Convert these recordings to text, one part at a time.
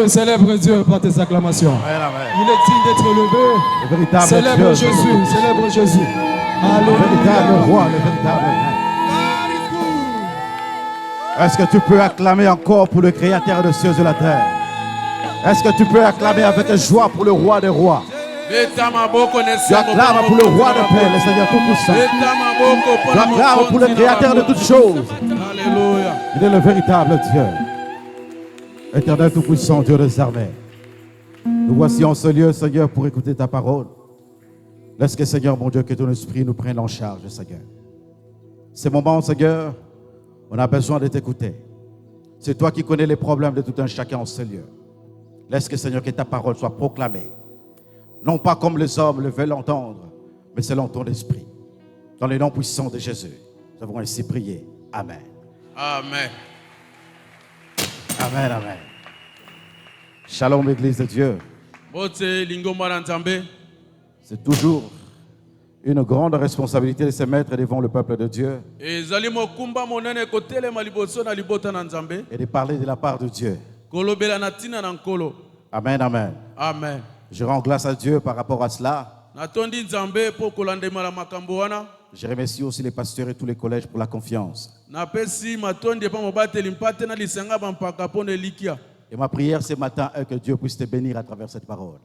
Célèbre Dieu par tes acclamations. Il est digne d'être levé. Célèbre Jésus, célèbre Jésus. Le véritable roi, le véritable. Est-ce que tu peux acclamer encore pour le Créateur des cieux et de la terre? Est-ce que tu peux acclamer avec joie pour le roi des rois? Tu acclames pour le roi de paix, le Seigneur Tout-Puissant. Tu acclames pour le Créateur de toutes choses. Alléluia. Il est le véritable Dieu. Éternel Tout-Puissant, Dieu des armées. Nous voici en ce lieu, Seigneur, pour écouter ta parole. Laisse que, Seigneur, mon Dieu, que ton esprit nous prenne en charge, Seigneur. Ces moments, Seigneur, on a besoin de t'écouter. C'est toi qui connais les problèmes de tout un chacun en ce lieu. Laisse que, Seigneur, que ta parole soit proclamée. Non pas comme les hommes le veulent entendre, mais selon ton esprit. Dans le nom puissant de Jésus, nous avons ainsi prié. Amen. Amen. Amen, amen. Shalom, Église de Dieu. C'est toujours une grande responsabilité de se mettre devant le peuple de Dieu et de parler de la part de Dieu. Amen, amen. Amen. Je rends grâce à Dieu par rapport à cela. Je remercie aussi les pasteurs et tous les collèges pour la confiance. Et ma prière ce matin est que Dieu puisse te bénir à travers cette parole.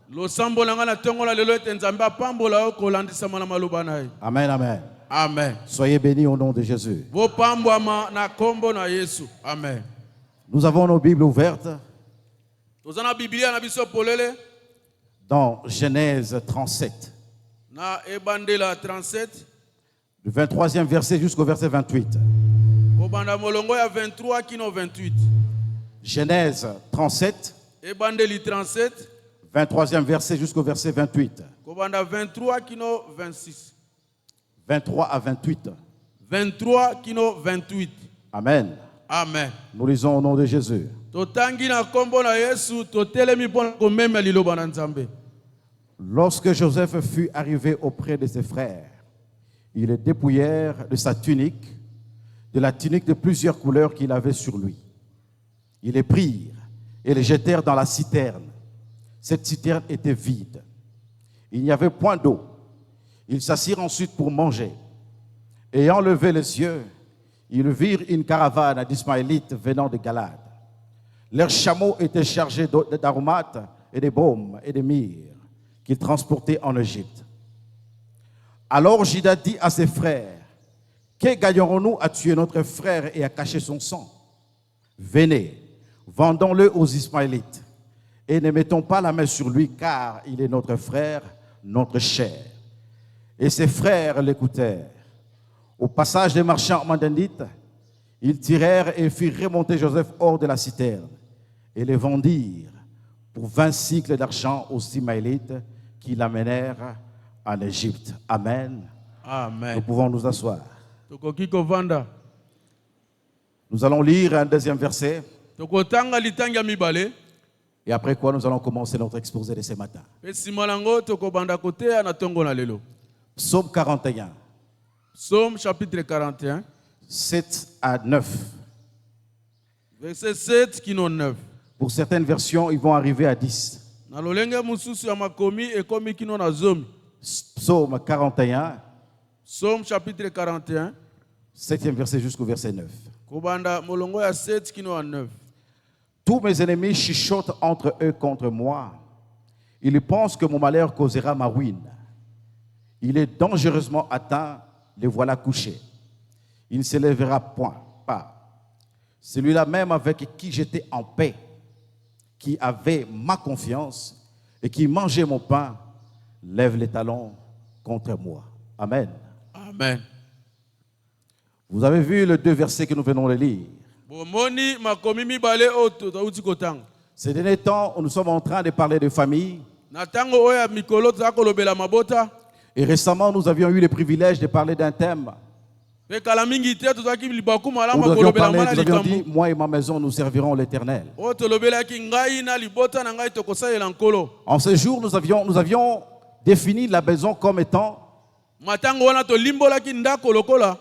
Amen, amen. Amen. Soyez bénis au nom de Jésus. Amen. Nous avons nos Bibles ouvertes dans Genèse 37. Du 23e verset jusqu'au verset 28. Genèse 37. 23e verset jusqu'au verset 28. 23 à 28. 28. Amen. Amen. Nous lisons au nom de Jésus. Lorsque Joseph fut arrivé auprès de ses frères, ils le dépouillèrent de sa tunique, de la tunique de plusieurs couleurs qu'il avait sur lui. Ils les prirent et les jetèrent dans la citerne. Cette citerne était vide. Il n'y avait point d'eau. Ils s'assirent ensuite pour manger. Ayant levé les yeux, ils virent une caravane d'Ismaélites venant de Galade. Leurs chameaux étaient chargés d'aromates et de baumes et de myrrhe qu'ils transportaient en Égypte. Alors Juda dit à ses frères, « Que gagnerons-nous à tuer notre frère et à cacher son sang? Venez, vendons-le aux Ismaélites et ne mettons pas la main sur lui, car il est notre frère, notre chair. » Et ses frères l'écoutèrent. Au passage des marchands mandanites, ils tirèrent et firent remonter Joseph hors de la citerne et le vendirent pour 20 cycles d'argent aux Ismaélites qui l'amenèrent en Égypte. Amen. Amen. Nous pouvons nous asseoir. Nous allons lire un deuxième verset. Et après quoi, nous allons commencer notre exposé de ce matin. Psaume 41. Psaume chapitre 41. 7 à 9. Verset 7 qui non 9. Pour certaines versions, ils vont arriver à 10. Psaume 41. Psaume chapitre 41. 7e verset jusqu'au verset 9. Tous mes ennemis chuchotent entre eux contre moi. Ils pensent que mon malheur causera ma ruine. Il est dangereusement atteint, les voilà couchés. Il ne se lèvera point, pas. Celui-là même avec qui j'étais en paix, qui avait ma confiance et qui mangeait mon pain, lève les talons contre moi. Amen. Amen. Vous avez vu les deux versets que nous venons de lire. Ces derniers temps, nous sommes en train de parler de famille. Et récemment, nous avions eu le privilège de parler d'un thème. Nous avions dit, moi et ma maison, nous servirons l'Éternel. En ce jour, nous avions défini la maison comme étant Matango wana to limbolaki ndako lokola.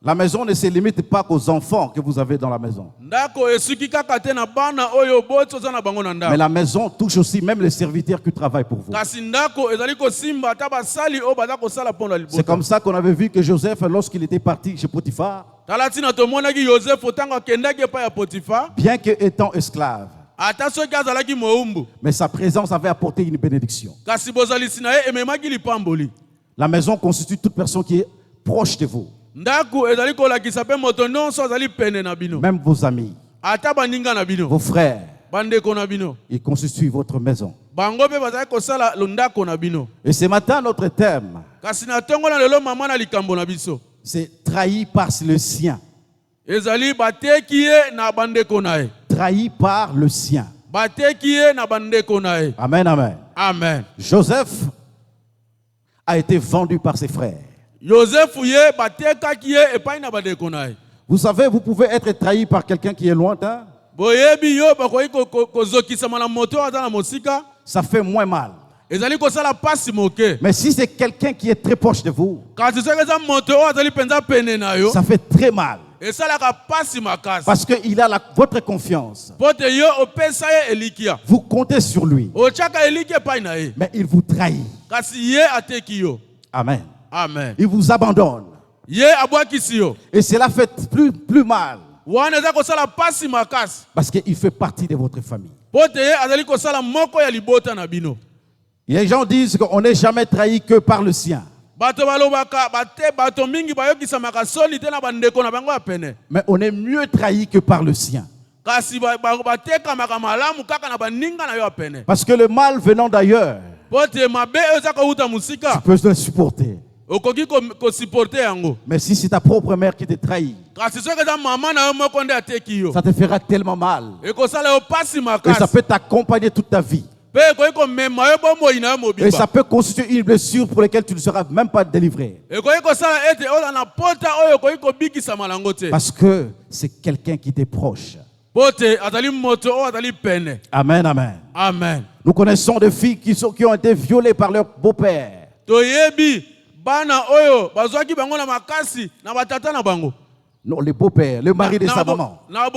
La maison ne se limite pas qu'aux enfants que vous avez dans la maison. Ndako esuki kaka te na bana oyo boto za na bango na ndako. Mais la maison touche aussi même les serviteurs qui travaillent pour vous. Kasi ndako ezali ko simba ta basali o baza ko sala pona libota. C'est comme ça qu'on avait vu que Joseph, lorsqu'il était parti chez Potiphar, Talatina to monaki Joseph otanga kendaki pa ya Potiphar. bien qu'étant esclave, Ata soki azalaki moumbu. mais sa présence avait apporté une bénédiction. Kasi bozali sina ye ememaki lipamboli. La maison constitue toute personne qui est proche de vous, Ndako ezali ko lakisa pe moto nyonso azali pene na bino. même vos amis, Ata baninga na bino. vos frères. Bandeko na bino. Ils constituent votre maison. Bango pe bazali ko sala ndako na bino. Et ce matin, notre thème, Kasi na tongo na lelo mama na likambo na biso. c'est trahi par le sien. Ezali bateki ye na bandeko na ye. Trahi par le sien. Bateki ye na bandeko na ye. Amen, amen. Amen. Joseph a été vendu par ses frères. Joseph ye batekaki ye epai na bandeko na ye. Vous savez, vous pouvez être trahi par quelqu'un qui est lointain. Boyebi yo bakoki kozokisama na moto aza na mosika. Ça fait moins mal. Ezali kosala pasi moke. Mais si c'est quelqu'un qui est très proche de vous, Kasi soki eza moto oyo azali penza pene na yo. ça fait très mal. Esalaka pasi makasi. Parce qu'il a votre confiance. Pote yo opesa ye elikia. Vous comptez sur lui. Ochaka elikia epai na ye. Mais il vous trahit. Kasi ye ateki yo. Amen. Amen. Il vous abandonne. Ye abwakisi yo. Et cela fait plus mal. Wana eza kosala pasi makasi. Parce qu'il fait partie de votre famille. Pote ye azali kosala moko ya libota na bino. Les gens disent qu'on n'est jamais trahi que par le sien. Bato balobaka bate bato mingi bayokisamaka soni te na bandeko na bango ya pene. Mais on est mieux trahi que par le sien. Kasi batekamaka malamu kaka na baninga na yo ya pene. Parce que le mal venant d'ailleurs, Pote mabe eza kouta musika. tu peux le supporter. Okoki ko supporter yango. Mais si c'est ta propre mère qui te trahit, Kasi soki eza mama na yo moko nde ateki yo. ça te fera tellement mal. Ekosala yo pasi Et ça makasi. peut t'accompagner toute ta vie. Pe ekoki komema yo bomoi na yo Et ça mobimba. peut constituer une blessure pour laquelle tu ne seras même pas délivré. Ekoki kosala ete oza na pota oyo ekoki kobikisama nango te. Parce que c'est quelqu'un qui t'est proche. Pote azali moto oyo azali pene. Amen, amen. Amen. Nous connaissons des filles qui ont été violées par leur beau-père. Toyebi bana oyo bazwaki bango na makasi na batata na bango. Non, le beau-père, le mari de sa maman. Na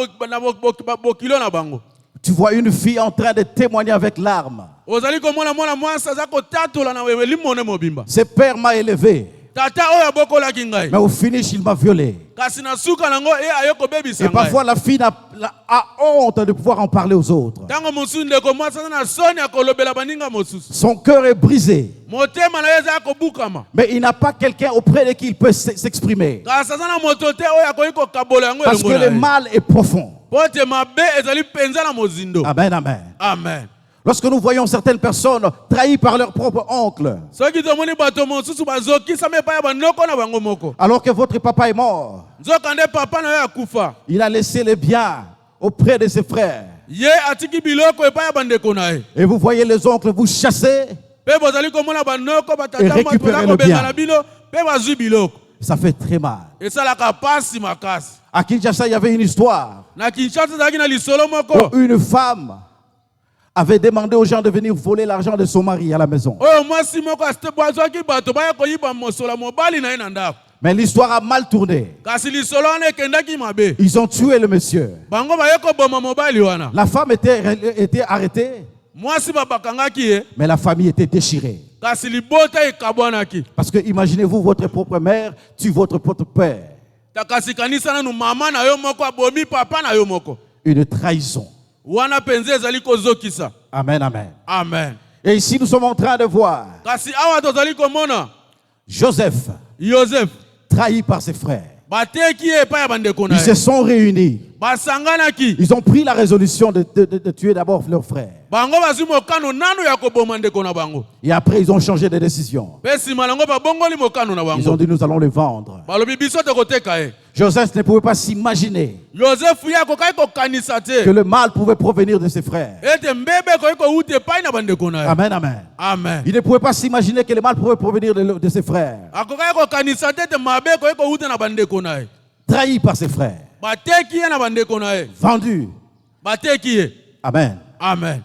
bokilo na bango. Tu vois une fille en train de témoigner avec larmes. Ozali komona mwana mwasi aza kotatola na welimone mobimba. Ce père m'a élevé, Tata oyo abokolaki ngai. mais au finish, il m'a violé. Kasi na suka nango ayo kobebisa Et ngai. parfois, la fille a honte de pouvoir en parler aux autres. Tango mosusu ndeko mwasi aza na soni akolobela baninga mosusu. Son cœur est brisé, Motema na ye eza kobukama. mais il n'a pas quelqu'un auprès de qui il peut s'exprimer. Kasi aza na moto te oyo akoki kokabola yango Parce que elongo na le ye. mal est profond. Pote mabe ezali penza na mozindo. Amen, amen. Amen. Lorsque nous voyons certaines personnes trahies par leur propre oncle, Soki tomoni bato mosusu bazokisama epai ya banoko na bango moko. alors que votre papa est mort, Nzoka nde papa na yo akufa. il a laissé les biens auprès de ses frères. Ye atiki biloko epai ya bandeko na ye. Et vous voyez les oncles vous chasser, Pe bozali komona banoko Et batata récupérer mato le bien. bengana bino pe bazwi biloko. ça fait très mal. Esalaka pasi makasi. À Kinshasa, il y avait une histoire Na Kinshasa ezalaki na lisolo où moko. une femme avait demandé aux gens de venir voler l'argent de son mari à la maison. Oyo mwasi moko azwaki bato baya koyiba mosola mobali na ye na ndako. Mais l'histoire a mal tourné. Kasi lisolo wana ekendaki mabe. Ils ont tué le monsieur. Bango baye koboma mobali wana. La femme était arrêtée, Mwasi babakangaki ye. mais la famille était déchirée. Kasi libota ekabwanaki. Parce que imaginez-vous, votre propre mère tue votre propre père. Takasi kanisa nanu mama na yo moko abomi papa na yo moko. Une trahison. Wana penze ezali kozokisa. Amen, amen. Amen. Et ici, nous sommes en train de voir Kasi awa tozali komona Joseph Joseph trahi par ses frères. bateki ye epai ya bandeko na Ils se ye. sont réunis. Basanganaki. Ils ont pris la résolution de tuer d'abord leur frère. Bango bazwi mokano nanu ya koboma ndeko na bango. Et après, ils ont changé de décision. Pe nsima nango babongoli mokano na Ils ont bango. dit, nous allons le vendre. Balobi biso tokoteka ye. Joseph ne pouvait pas s'imaginer Joseph ye akokaki kokanisa que te. le mal pouvait provenir de ses frères. Ete mbebe ekoki kouta epai na bandeko na ye. Amen, amen. Amen. Il ne pouvait pas s'imaginer que le mal pouvait provenir de ses frères. Akokaki kokanisa te ete mabe ekoki kouta na bandeko na ye. Trahi par ses frères. Bateki ye na bandeko na ye. Vendu. Bateki ye. Amen. Amen.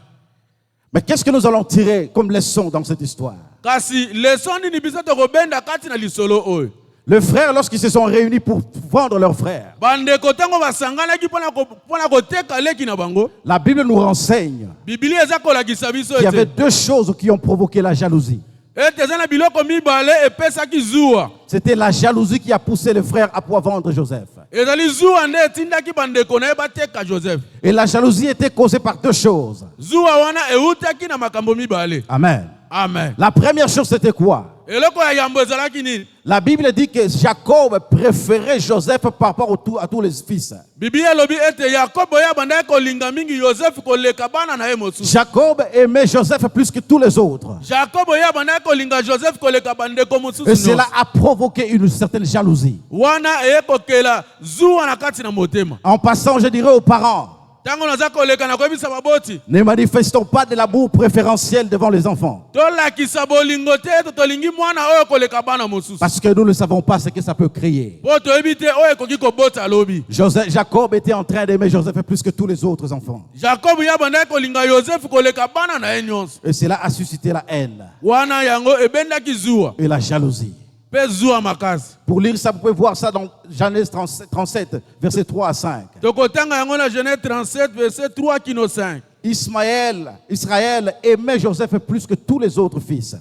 Mais qu'est-ce que nous allons tirer comme leçon dans cette histoire? kasi leson nini biso tokobenda kati na lisolo oyo. Les frères, lorsqu'ils se sont réunis pour vendre leurs frères, Bandeko tango basanganaki pona koteka leki na bango. la Bible nous renseigne Biblia eza kolakisa biso qu'il y avait ete. deux choses qui ont provoqué la jalousie. Ete eza na biloko mibale epesaki zuwa. C'était la jalousie qui a poussé les frères à pouvoir vendre Joseph. Ezali zuwa nde etindaki bandeko na ye bateka Joseph. Et la jalousie était causée par deux choses. Zuwa wana eutaki na makambo mibale. Amen. Amen. La première chose, c'était quoi? Eloko ya yambo ezalaki nini? La Bible dit que Jacob préférait Joseph par rapport à tous les fils. Biblia lobi ete Yakobo ya bandaki kolinga mingi Joseph koleka bana na ye mosusu. Jacob aimait Joseph plus que tous les autres. Jakobo ya bandaki kolinga Joseph koleka bandeko mosusu. Et cela a provoqué une certaine jalousie. Wana eyekokela zuwa na kati na motema. En passant, je dirais aux parents, Tango naza koleka na koyebisa baboti. ne manifestons pas de l'amour préférentiel devant les enfants. Tolakisa bolingo te tolingi mwana oyo koleka bana mosusu. Parce que nous ne savons pas ce que ça peut créer. Po toyebi te oyo ekoki kobota lobi. Jacob était en train d'aimer Joseph plus que tous les autres enfants. Jakob ya bandaki kolinga Joseph koleka bana na ye nyonso. Et cela a suscité la haine Wana yango ebendaki zuwa. et la jalousie. Pe zuwa makasi. Pour lire ça, vous pouvez voir ça dans Genèse 37, versets 3 à 5. Tokotanga yango na Genèse 37 verset 3 kino 5. Israël aimait Joseph plus que tous les autres fils,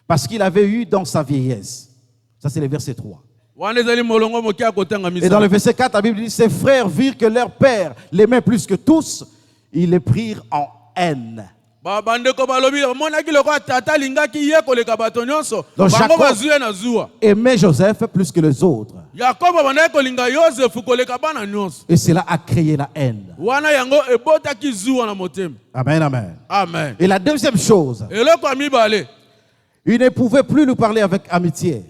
parce qu'il avait eu dans sa vieillesse. Ça, c'est le verset 3. Wana ezali molongo mokia kotanga Et dans le misa. verset 4, la Bible dit, ses frères virent que leur père l'aimait plus que tous, ils les prirent en haine. Bandeko balobi monaki loko tata lingaki ye koleka bato nyonso. Donc Bango Jacob bazuye na zuwa. aimait Joseph plus que les autres. Yakobo bandaki kolinga Joseph koleka bana nyonso. Et cela a créé la haine. Wana yango ebotaki zuwa na motema. Amen, amen. Amen. Et la deuxième chose, Eloko ya mibale. il ne pouvait plus lui parler avec amitié.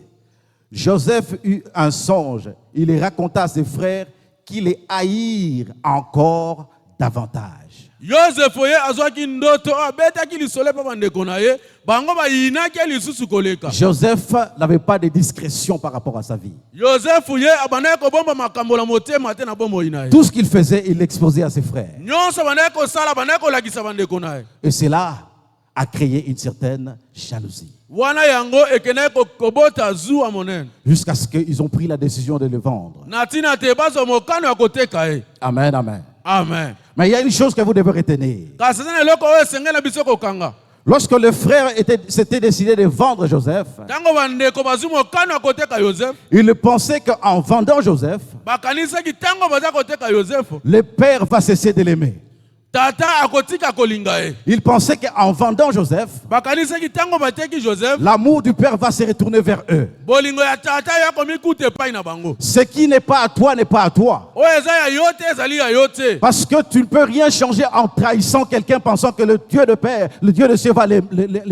Joseph eut un songe. Il les raconta à ses frères qui les haïrent encore davantage. Joseph ye azwaki ndoto abetaki lisole pa bandeko na ye. Bango bayinaki lisusu koleka. Joseph n'avait pas de discrétion par rapport à sa vie. Joseph ye abandaki kobomba makambo na motema te na bomoi na ye. Tout ce qu'il faisait, il l'exposait à ses frères. Nyonso bandaki kosala bandaki kolakisa bandeko na ye. Et cela a créé une certaine jalousie. Wana yango ekendaki kobota zuwa monene. Jusqu'à ce qu'ils ont pris la décision de le vendre. Na tina te bazwa mokano ya koteka ye. Amen, amen. Amen. Mais il y a une chose que vous devez retenir. Kasi eza na eloko oyo esengeli na biso kokanga. Lorsque le frère s'était décidé de vendre Joseph, Tango bandeko bazwi mokano ya koteka Joseph, il pensait qu'en vendant Joseph, bakanisaki tango baza koteka Joseph, le père va cesser de l'aimer. tata akotika kolinga ye. Il pensait qu'en vendant Joseph, Bakanisaki tango bateki Joseph, l'amour du père va se retourner vers eux. bolingo ya tata ya komikuta epai na bango. Ce qui n'est pas à toi n'est pas à toi. Oyo eza ya yo te ezali ya yo te. Parce que tu ne peux rien changer en trahissant quelqu'un pensant que le Dieu de Père, le Dieu de ciel va les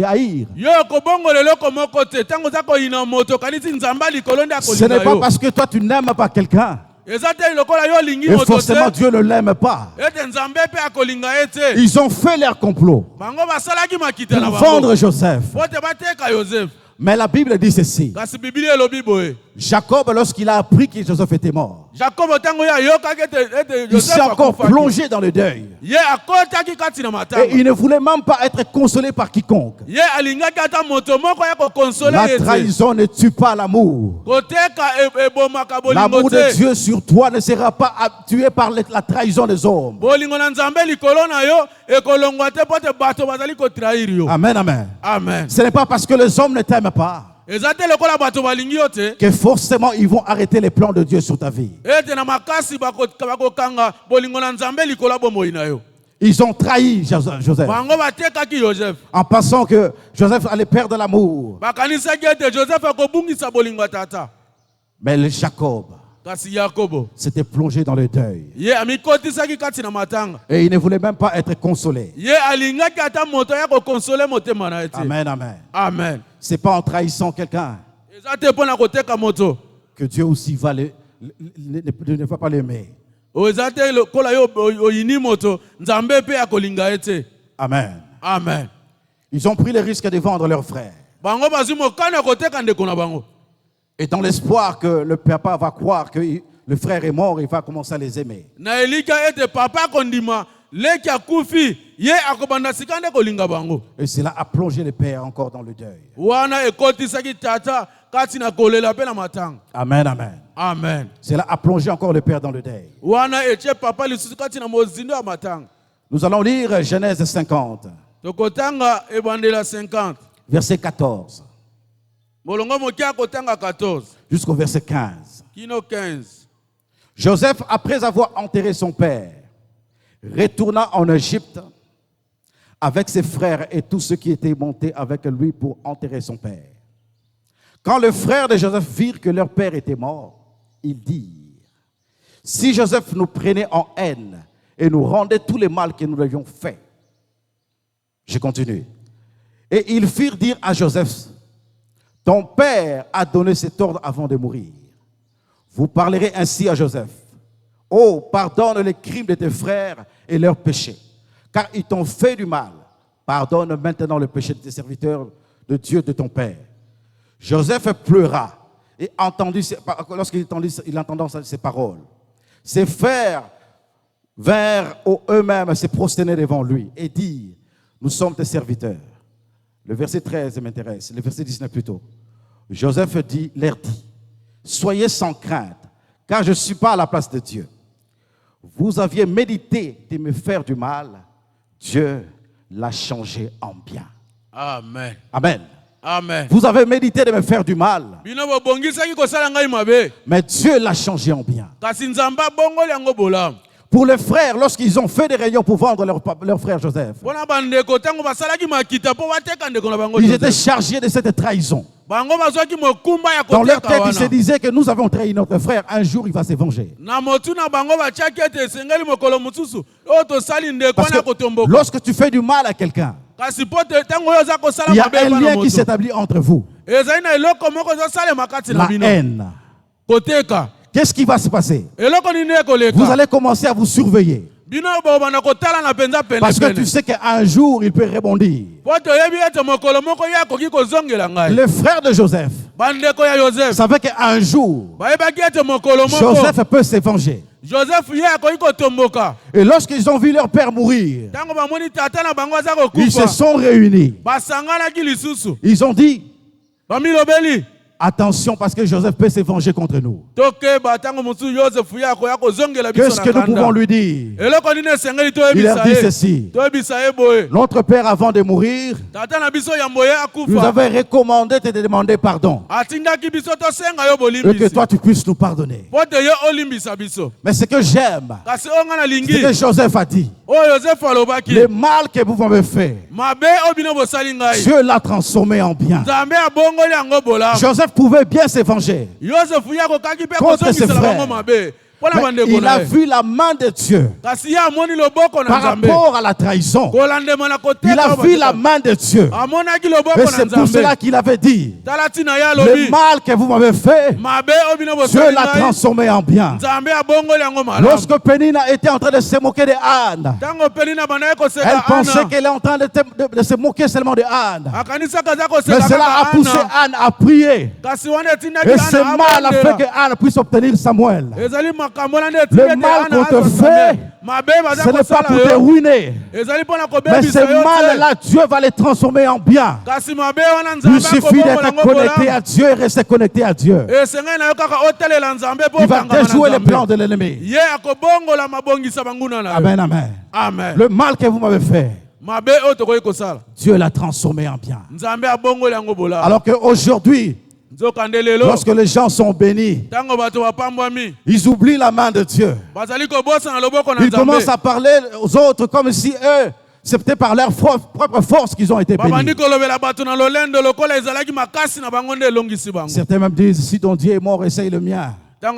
haïr. Yo kobongola eloko moko te tango za koyina moto kanisi nzamba likolo nde Ce n'est akolinga pas yo. parce que toi tu n'aimes pas quelqu'un Eza te lokola yo lingi et moto forcément te. Dieu ne l'aime pas. Ete nzambe pe akolinga ye te. Ils ont fait leur complot Bango basalaki makita na pour bango. vendre Joseph. Pote bateka Joseph. Mais la Bible dit ceci. Kasi Biblia elobi boye. Jacob, lorsqu'il a appris que Joseph était mort, Jacob tango ya yokaki ete il s'est Joseph encore akufaki. plongé dans le deuil. Ye akotaki kati na Et matanga. il ne voulait même pas être consolé par quiconque. Ye alingaki ata moto moko ya kokonsole La ye te. trahison ne tue pas l'amour. Koteka ebomaka bolingo L'amour de te. Dieu sur toi ne sera pas tué par la trahison des hommes. Bolingo na nzambe likolo na yo ekolongwa te pote bato bazali kotrahir yo. Amen, amen. Amen. Ce n'est pas parce que les hommes ne t'aiment pas Eza te lokola bato balingi yo te. que forcément ils vont arrêter les plans de Dieu sur ta vie. Ete na makasi bakokanga bolingo na nzambe likolo bomoi na yo. Ils ont trahi Joseph Bango batekaki Joseph. en pensant que Joseph allait perdre l'amour. Bakanisaki ete Joseph akobungisa bolingo ya tata. Mais le Jacob Kasi Yakobo s'était plongé dans le deuil. ye amikotisaki kati na matanga. Et il ne voulait même pas être consolé. Ye alingaki ata moto ya kokonsole motema na ye te. Amen, amen. Amen. C'est pas en trahissant quelqu'un Eza te mpona koteka moto. que Dieu aussi va ne va pas l'aimer. Eza te lokola yo oyini moto nzambe pe akolinga ye te. Amen. Amen. Ils ont pris le risque de vendre leurs frères. Bango bazwi mokano ya koteka ndeko na bango. Et dans l'espoir que le papa va croire que le frère est mort, il va commencer à les aimer. Na elika ete papa kondima leki akufi ye akobanda sika nde kolinga bango. Et cela a plongé le père encore dans le deuil. Wana ekotisaki tata kati na kolela pe na matanga. Amen, amen. Amen. Cela a plongé encore le père dans le deuil. Wana etie papa lisusu kati na mozindo ya matanga. Nous allons lire Genèse 50, Tokotanga ebandela 50. verset 14, Molongo mokia kotanga 14. jusqu'au verset 15. Kino 15. Joseph, après avoir enterré son père, retourna en Égypte avec ses frères et tous ceux qui étaient montés avec lui pour enterrer son père. Quand les frères de Joseph virent que leur père était mort, ils dirent: si Joseph nous prenait en haine et nous rendait tous les mal que nous lui avions fait. Je continue. Et ils firent dire à Joseph: ton père a donné cet ordre avant de mourir. Vous parlerez ainsi à Joseph: oh, pardonne les crimes de tes frères et leurs péchés, car ils t'ont fait du mal. Pardonne maintenant le péché de tes serviteurs, de Dieu de ton père. Joseph pleura et lorsqu'il entendit ces paroles. Ses frères vinrent eux-mêmes se prosterner devant lui et dirent: nous sommes tes serviteurs. Le verset 13 m'intéresse, le verset 19 plutôt. Joseph leur dit: soyez sans crainte, car je ne suis pas à la place de Dieu. Vous aviez médité de me faire du mal, Dieu l'a changé en bien. Amen. Amen. Amen. Vous avez médité de me faire du mal, mais Dieu l'a changé en bien. Pour les frères, lorsqu'ils ont fait des réunions pour vendre leur frère Joseph, ils étaient chargés de cette trahison. Dans leur tête, ils se disaient que nous avons trahi notre frère, un jour il va se venger. Parce que lorsque tu fais du mal à quelqu'un, il y a un lien qui s'établit entre vous. La haine. Qu'est-ce qui va se passer? Vous allez commencer à vous surveiller. Parce que tu sais qu'un jour, il peut rebondir. Les frères de Joseph savaient qu'un jour, Joseph peut se venger. Et lorsqu'ils ont vu leur père mourir, ils se sont réunis. Ils ont dit: attention, parce que Joseph peut se venger contre nous. Qu'est-ce que nous pouvons lui dire? Il leur dit ceci: notre père, avant de mourir, nous avait recommandé de te demander pardon, et que toi tu puisses nous pardonner. Mais ce que j'aime, c'est que Joseph a dit: le mal que vous m'avez fait, Dieu l'a transformé en bien. Joseph pouvait bien se venger contre ses frères, mais il a vu la main de Dieu par rapport à la trahison. Il a vu la main de Dieu. Et c'est pour cela qu'il avait dit: le mal que vous m'avez fait, Dieu l'a transformé en bien. Lorsque Pénina était en train de se moquer de Anne, elle pensait qu'elle est en train de se moquer seulement de Anne. Mais cela a poussé Anne à prier. Et ce mal a fait que Anne puisse obtenir Samuel. Le mal qu'on te fait, ce n'est pas pour te ruiner. Mais ce mal-là, Dieu va le transformer en bien. Il suffit d'être connecté à Dieu et rester connecté à Dieu. Il va déjouer les plans de l'ennemi. Amen, amen. Amen. Le mal que vous m'avez fait, Dieu l'a transformé en bien. Alors qu'aujourd'hui, lorsque les gens sont bénis, ils oublient la main de Dieu. Ils commencent à parler aux autres comme si eux, c'était par leur propre force qu'ils ont été bénis. Certains même disent: si ton Dieu est mort, essaye le mien. Ils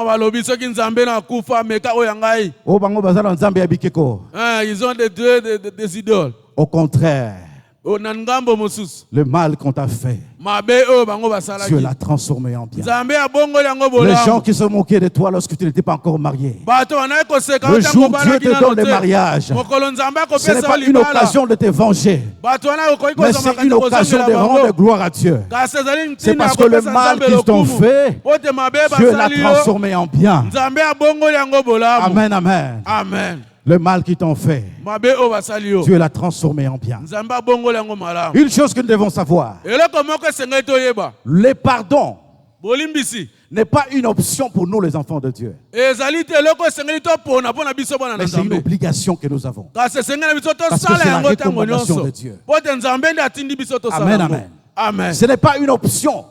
ont des idoles. Au contraire, le mal qu'on t'a fait, Dieu l'a transformé en bien. Les gens qui se moquaient de toi lorsque tu n'étais pas encore marié, le jour où Dieu te donne le mariage, ce n'est pas une occasion de te venger, mais c'est une occasion de rendre gloire à Dieu. C'est parce que le mal qu'ils t'ont fait, Dieu l'a transformé en bien. Amen, amen. Amen. Le mal qu'ils t'ont fait, mabe o basali yo Dieu l'a transformé en bien. nzamba bongola yango malamu Une chose que nous devons savoir, eloko moko esengeli toyeba le pardon bolimbisi n'est pas une option pour nous les enfants de Dieu. ezali te eloko esengeli topona mpona biso bana na Mais c'est une nzambe obligation que nous avons. kasi esengeli na biso Parce que tosala c'est la yango ntango recommandation nyonso de Dieu. po te nzambe nde atindi biso tosala Amen, yango amen. amen Ce n'est pas une option.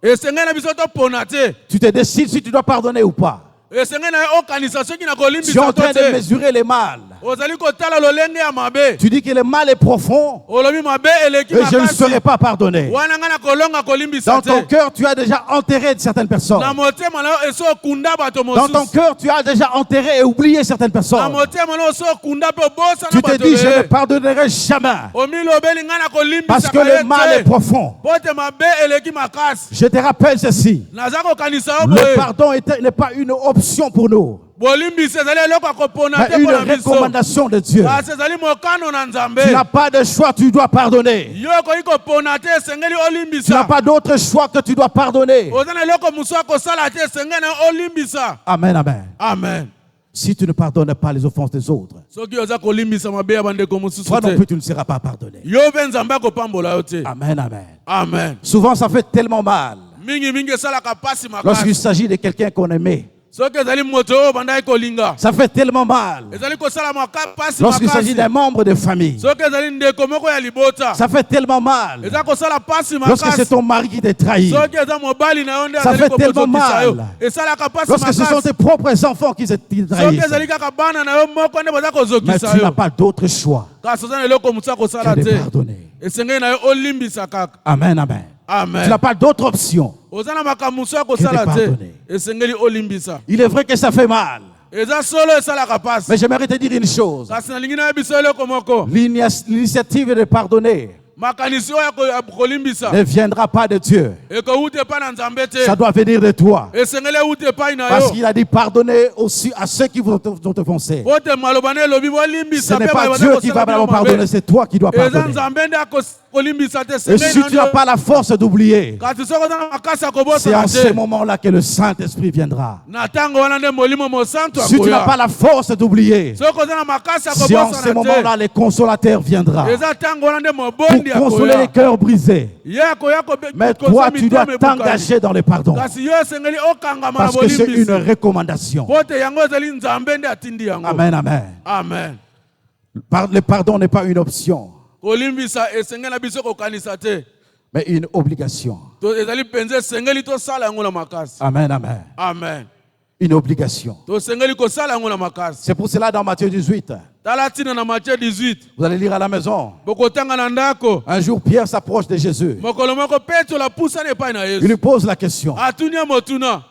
esengeli na biso topona te Tu te décides si tu dois pardonner ou pas. esengeli na ye okanisa soki na Tu es en kolimbisa to train de te mesurer les mal. ozali kotala lolenge ya mabe Tu dis que le mal est profond olobi mabe eleki et je ne makasi serai pas pardonné. wana ngai na kolonga kolimbisa Dans ton te cœur, tu as déjà enterré certaines personnes. na motema na yo esi okunda bato Dans ton mosusu cœur, tu as déjà enterré et oublié certaines na personnes. motema na yo esi okunda mpe obosana Tu te bato dis, je ne leye pardonnerai jamais. omilobeli ngai na Parce que kolimbisaka le mal est ye te profond. po te mabe eleki makasi Je te rappelle ceci. naza kokanisa yo Le boye pardon n'est pas une option pour nous, bolimbisi ezali eloko ya kopona mais te une mpona biso recommandation de Dieu. kasi ezali mokano na nzambe Tu n'as pas de choix, tu dois pardonner. yo okoki kopona te esengeli Tu n'as olimbisa pas d'autre choix que tu dois pardonner. oza na eloko mosusu akosala te esengeli na olimbisa Amen, amen. amen Si tu ne pardonnes pas les offenses des autres, soki oza kolimbisa mabe ya bandeko mosusu toi non te plus tu ne seras pas pardonné. yo mpe nzambe akopambola yo te Amen, amen. amen Souvent, ça fait tellement mal mingimingi esalaka pasi lorsqu'il makasi s'agit de quelqu'un qu'on aimait. soki ezali moto oyo bandaki kolinga Ça fait tellement mal ezali kosala pasi lorsqu'il s'agit makasi d'un membre de famille. soki ezali ndeko moko ya libota Ça fait tellement mal eza kosala pasi lorsque c'est makasi ton mari qui te trahit. soki eza mobali na yo nde Ça azali fait tellement kobozokisa yo mal esalaka pasi lorsque ce sont makasi tes propres enfants qui te soki trahissent. ezali kaka bana na yo moko nde baza Mais kozokisa tu n'as yo pas d'autre choix kasi oza na eloko mosusu akosala que de te pardonner. esengeli na yo olimbisa kaka Amen, amen. Tu amen n'as pas d'autre option. oza na makambo mosusu akosala Que de te pardonner. esengeli olimbisa Il est vrai que ça fait mal. eza solo esalaka pasi Mais j'aimerais te dire une chose. kasi nalingi na yebiso eloko moko L'initiative de pardonner makanisi oyo ya kolimbisa ne viendra pas de Dieu. ekowuta epai na nzambe te Ça doit venir de toi. esengeli ewuta epai na Parce yo qu'il a dit pardonner aussi à ceux qui vont te foncer. po te maloba na elobi Ce bolimbisa n'est mpe pas bato Dieu qui va vraiment pardonner, c'est toi qui dois eza pardonner. nzambe nde akolimbisa te Et si esengeli tu n'as pas la force d'oublier, kasi soki oza na makasi ya c'est en kobosana ce te moment-là que le Saint-Esprit viendra. na ntango wana nde molimo mosantu Si tu n'as pas akoya la force d'oublier, soki oza na makasi ya c'est en ce kobosana moment-là le consolateur viendra te eza ntango wana nde pour mobondi consoler les akoya cœurs brisés. ye akoya Mais toi, tu dois t'engager dans le pardon. kasi yo esengeli okangama na Parce que c'est une bolimbisi recommandation. po te yango ezali nzambe nde atindi yango Amen, amen. amen Le pardon n'est pas une option, kolimbisa esengeli na biso kokanisa te mais une obligation. ezali mpenza esengeli tosala yango na makasi Amen, amen. amen Une obligation. tosengeli kosala yango na makasi C'est pour cela dans Matthieu 18, tala ntina na matthieu 18 vous allez lire à la maison. bokotanga na ndako Un jour, Pierre s'approche de Jésus. mokolo moko petro apusani epai na Il yesu lui pose la question. atuni ye motuna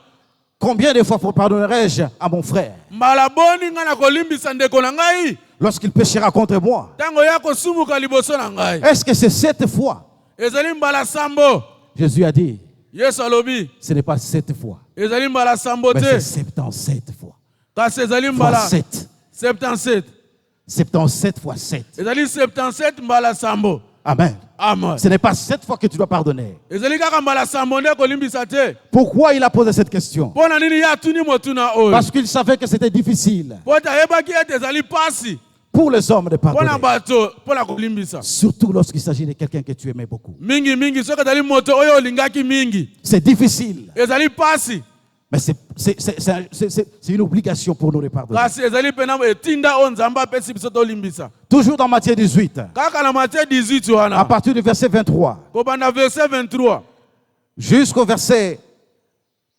Combien de fois pardonnerai-je à mon frère mbala boni ngai na kolimbisa ndeko na ngai lorsqu'il péchera contre moi? ntango ya kosumuka liboso na ngai Est-ce que c'est 7 fois? ezali mbala sambo Jésus a dit, yesu alobi ce n'est pas 7 fois, ezali mbala sambo mais te c'est 77 fois. kasi ezali Fois mbala 7. 77 77 fois 7. ezali 77 mbala sambo Amen. amen Ce n'est pas 7 fois que tu dois pardonner. ezali kaka mbala sambo nde kolimbisa te Pourquoi il a posé cette question? mpo na nini ye atuni motuna oyo Parce qu'il savait que c'était difficile mpo te ayebaki ete ezali pasi pour les hommes de mpo na pardonner. bato mpo na kolimbisa Surtout lorsqu'il s'agit de quelqu'un que tu aimais beaucoup. mingimingi soki ezali moto oyo olingaki mingi C'est difficile, ezali pasi mais c'est une obligation pour nous de pardonner. kasi ezali mpena etinda oyo nzambe apesi biso tolimbisa Toujours dans Matthieu 18, kaka na matthieu 18 à wana partir du verset 23 kobanda verset 23 jusqu'au verset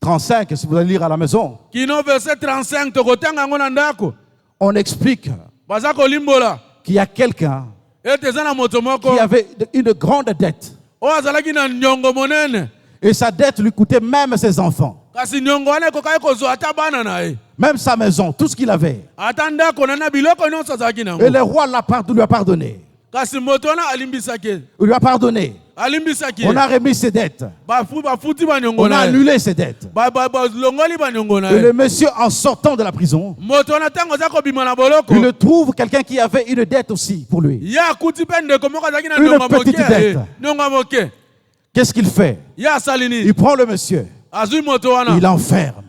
35, si vous allez lire à la maison, kino verset 35 tokotanga yango na ndako on explique baza kolimbola qu'il y a quelqu'un ete eza na moto moko qui avait une grande dette. oyo azalaki na nyongo monene Et sa dette lui coûtait même ses enfants, kasi nyongo wana ekokaki kozwa ata bana na ye même sa maison, tout ce qu'il avait. ata ndako na biloko nyonso azalaki Et nango le roi lui a pardonné. kasi moto wana alimbisaki Il lui a pardonné. alimbisaki On a remis ses dettes. bafuti banyongo On a na ye annulé ses dettes. balongoli banyongo na Et ye le monsieur, en sortant de la prison, moto wana ntango aza kobima na boloko il trouve quelqu'un qui avait une dette aussi pour lui. ye akuti mpe ndeko moko azalaki na Une nyongo petite moke dette. nyongo moke Qu'est-ce qu'il fait? ye asali nini Il prend le monsieur, azwi moto wana il l'enferme.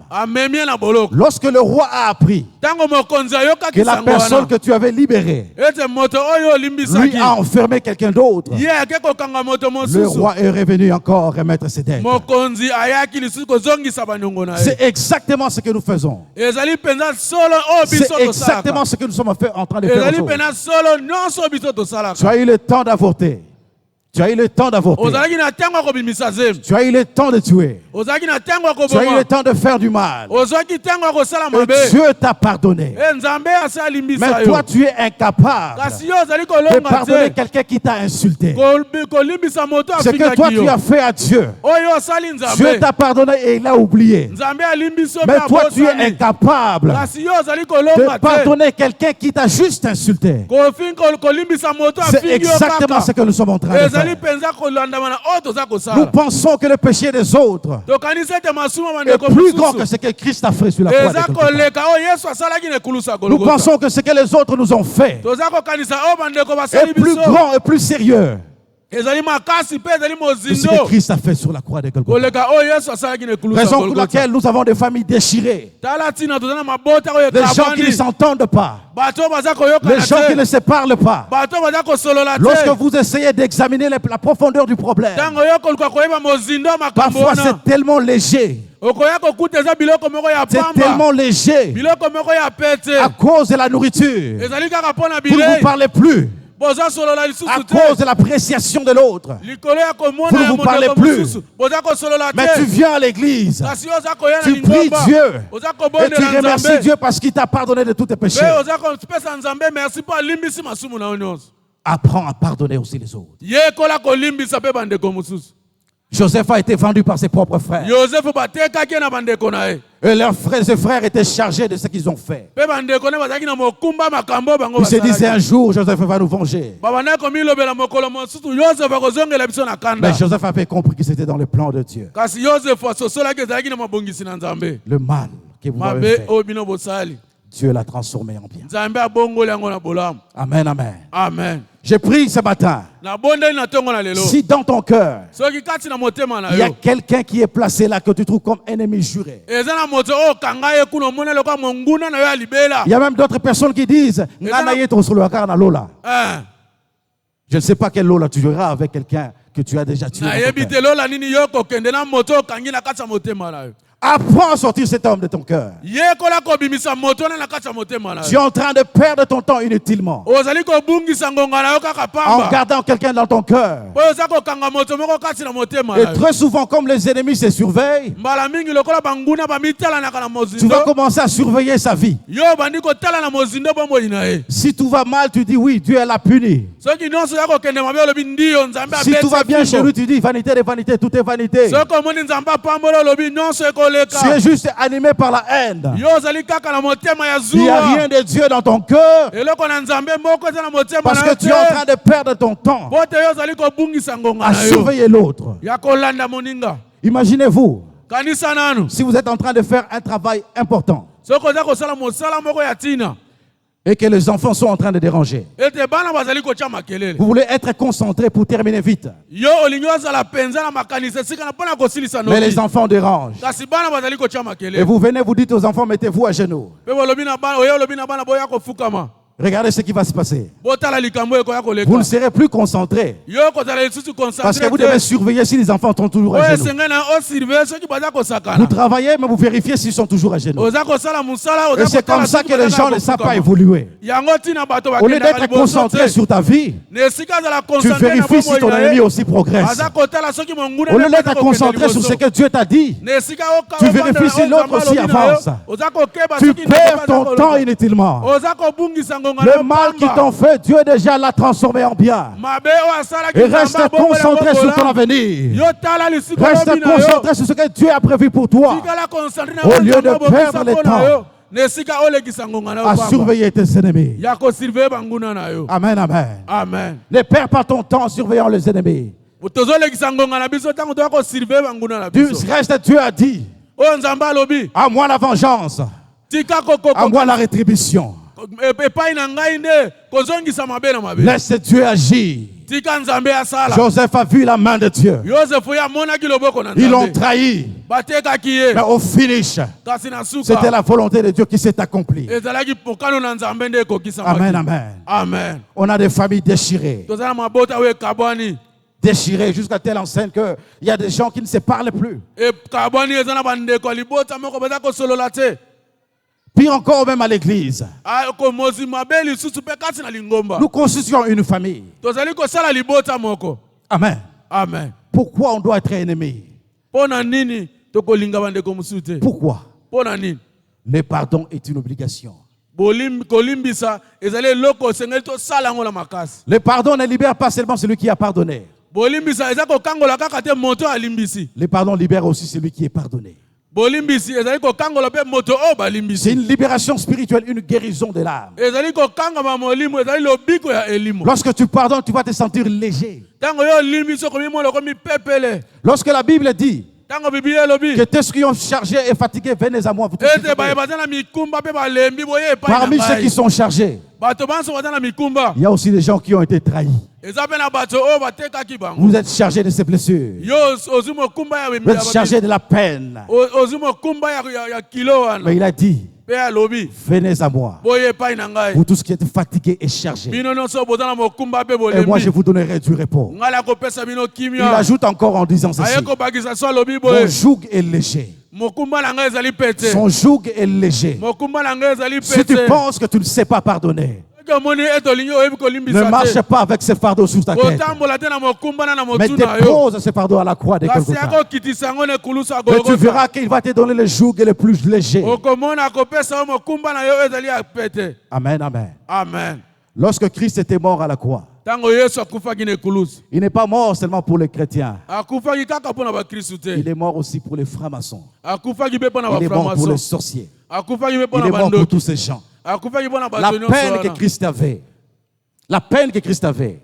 Lorsque le roi a appris que la personne que tu avais libérée lui a enfermé quelqu'un d'autre, le roi est revenu encore remettre ses dettes. C'est exactement ce que nous faisons. C'est exactement ce que nous sommes en train de faire aujourd'hui. Tu as eu le temps d'avorter. Tu as eu le temps d'avorter. Tu as eu le temps de tuer. Tu as eu le temps de faire du mal. Et Dieu t'a pardonné. Mais toi, tu es incapable de pardonner quelqu'un qui t'a insulté. Ce que toi, tu as fait à Dieu, Dieu t'a pardonné et il a oublié. Mais toi, tu es incapable de pardonner quelqu'un qui t'a juste insulté. C'est exactement ce que nous sommes en train de faire. Nous pensons que le péché des autres est plus grand que ce que Christ a fait sur la croix. Nous pensons que ce que les autres nous ont fait est plus grand et plus sérieux que ce que Christ a fait sur la croix de Golgotha. Raison pour laquelle nous avons des familles déchirées, des gens qui ne s'entendent pas, les gens qui ne se parlent pas. Lorsque vous essayez d'examiner la profondeur du problème, parfois c'est tellement léger. C'est tellement léger à cause de la nourriture. Vous ne vous parlez plus. À cause de l'appréciation de l'autre, vous ne vous parlez plus. Mais tu viens à l'église, tu pries Dieu et tu remercies Dieu parce qu'il t'a pardonné de tous tes péchés. Apprends à pardonner aussi les autres. Joseph a été vendu par ses propres frères. Et leurs frères et frères étaient chargés de ce qu'ils ont fait. Ils se disaient un jour, Joseph va nous venger. Mais Joseph avait compris que c'était dans le plan de Dieu. Le mal que vous avez fait, Dieu l'a transformé en bien. Amen, amen. Amen. Je prie ce matin, si dans ton cœur, il y a quelqu'un qui est placé là que tu trouves comme ennemi juré. Il y a même d'autres personnes qui disent, je ne sais pas quelle Lola tu joueras avec quelqu'un que tu as déjà tué. Apprends à sortir cet homme de ton cœur. Tu es en train de perdre ton temps inutilement en gardant quelqu'un dans ton cœur. Et très souvent, comme les ennemis se surveillent, tu vas commencer à surveiller sa vie. Si tout va mal, tu dis oui, Dieu l'a puni. Si tout va bien chez lui, tu dis vanité de vanité, tout est vanité. Tu es juste animé par la haine. Il n'y a rien de Dieu dans ton cœur parce que tu es en train de perdre ton temps à surveiller l'autre. Imaginez-vous si vous êtes en train de faire un travail important et que les enfants sont en train de déranger. Vous voulez être concentré pour terminer vite. Mais les enfants dérangent. Et vous venez, vous dites aux enfants, mettez-vous à genoux. Regardez ce qui va se passer. Vous ne serez plus concentré parce que vous devez surveiller si les enfants sont toujours à genoux. Vous travaillez, mais vous vérifiez s'ils sont toujours à genoux. Et c'est comme ça que les gens ne savent pas évoluer. Au lieu d'être concentré sur ta vie, tu vérifies si ton ennemi aussi progresse. Au lieu d'être concentré sur ce que Dieu t'a dit, tu vérifies si l'autre aussi avance. Tu perds ton temps inutilement. Le mal qu'ils t'ont fait, Dieu déjà l'a transformé en bien. Et reste concentré sur ton avenir. Reste concentré sur ce que Dieu a prévu pour toi. Au lieu de perdre le temps à surveiller tes ennemis. Amen, amen. Amen. Ne perds pas ton temps en surveillant les ennemis. Du reste, Dieu a dit, à moi la vengeance, à moi la rétribution. Laisse Dieu agir. Joseph a vu la main de Dieu. Ils l'ont trahi. Mais au finish, c'était la volonté de Dieu qui s'est accomplie. Amen, amen. Amen. On a des familles déchirées. Déchirées jusqu'à telle enseigne qu'il y a des gens qui ne se parlent plus. Pire encore, même à l'église. Nous constituons une famille. Amen. Amen. Pourquoi on doit être ennemis? Pourquoi? Le pardon est une obligation. Le pardon ne libère pas seulement celui qui a pardonné. Le pardon libère aussi celui qui est pardonné. C'est une libération spirituelle, une guérison de l'âme. Lorsque tu pardonnes, tu vas te sentir léger. Lorsque la Bible dit que tous ceux qui ont chargé et fatigués, venez à moi. Parmi ceux qui sont chargés, il y a aussi des gens qui ont été trahis. Vous êtes chargés de ces blessures. Vous êtes chargés de la peine. Mais il a dit, venez à moi, vous tous qui êtes fatigués et chargés, et moi je vous donnerai du repos. Il ajoute encore en disant ceci, mon joug est léger. Son joug est léger. Si tu penses que tu ne sais pas pardonner, ne marche pas avec ce fardeau sur ta tête, mais dépose ce fardeau à la croix de Golgotha. Et tu verras qu'il va te donner le joug le plus léger. Amen, amen. Amen. Lorsque Christ était mort à la croix, il n'est pas mort seulement pour les chrétiens. Il est mort aussi pour les francs-maçons. Il est mort pour les sorciers. Il est mort pour tous ces gens. La peine que Christ avait,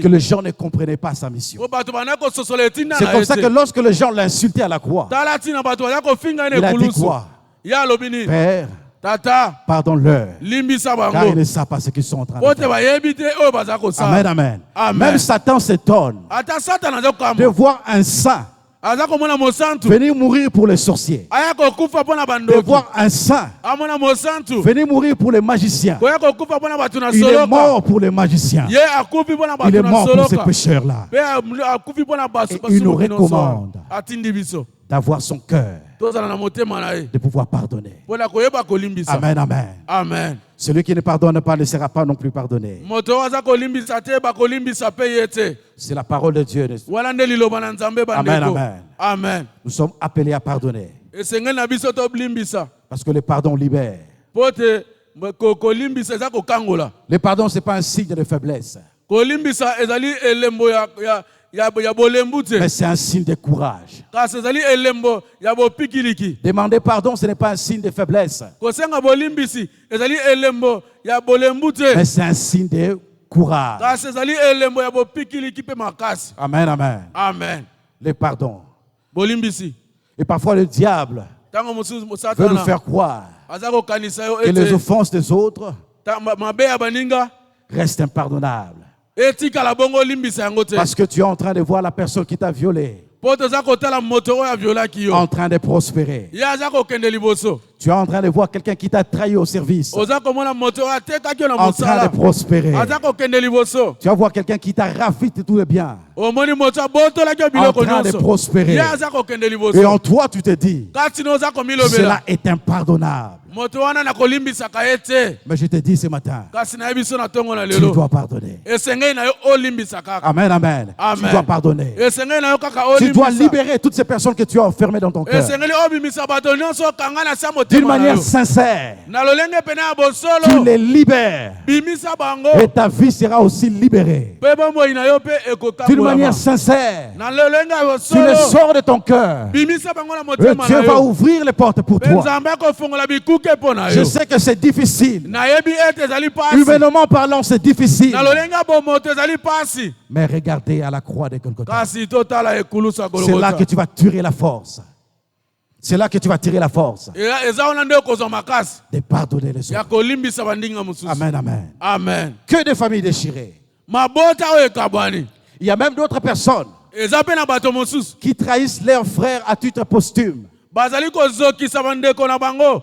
que les gens ne comprenaient pas sa mission. C'est comme ça que lorsque les gens l'insultaient à la croix, il a dit quoi? Père, pardonne-leur, car ils ne savent pas ce qu'ils sont en train de faire. Amen, amen. Même Satan s'étonne de voir un saint venir mourir pour les sorciers, de voir un saint venir mourir pour les magiciens. Il est mort pour les magiciens. Il est mort pour ces pécheurs-là. Et il nous recommande d'avoir son cœur, de pouvoir pardonner. Amen, amen. Amen. Celui qui ne pardonne pas ne sera pas non plus pardonné. C'est la parole de Dieu. Amen, amen. Amen. Nous sommes appelés à pardonner. Parce que le pardon libère. Le pardon, ce n'est pas un signe de faiblesse. Mais c'est un signe de courage. Demander pardon, ce n'est pas un signe de faiblesse. Mais c'est un signe de courage. Amen, amen. Amen. Le pardon. Et parfois le diable veut nous faire croire que les offenses des autres restent impardonnables. Parce que tu es en train de voir la personne qui t'a violé en train de prospérer. Tu es en train de voir quelqu'un qui t'a trahi au service en train de prospérer. Tu vas voir quelqu'un qui t'a rafité tout le bien en train de prospérer. Et en toi tu te dis, cela est impardonnable. Mais je te dis ce matin, tu dois pardonner. Amen, amen. Tu dois pardonner. Tu dois libérer toutes ces personnes que tu as enfermées dans ton cœur. D'une manière sincère, tu les libères. Et ta vie sera aussi libérée. D'une manière sincère, tu les sors de ton cœur. Et Dieu va ouvrir les portes pour toi. Je sais que c'est difficile. Humainement parlant, c'est difficile. Mais regardez à la croix de Golgotha. C'est là que tu vas tirer la force. C'est là que tu vas tirer la force de pardonner les autres. Amen, amen. Amen. Que de familles déchirées. mabota oyo ekabwani. Il y a même d'autres personnes Eza pe na bato mosusu qui trahissent leurs frères à titre posthume. bazali kozokisa bandeko na bango.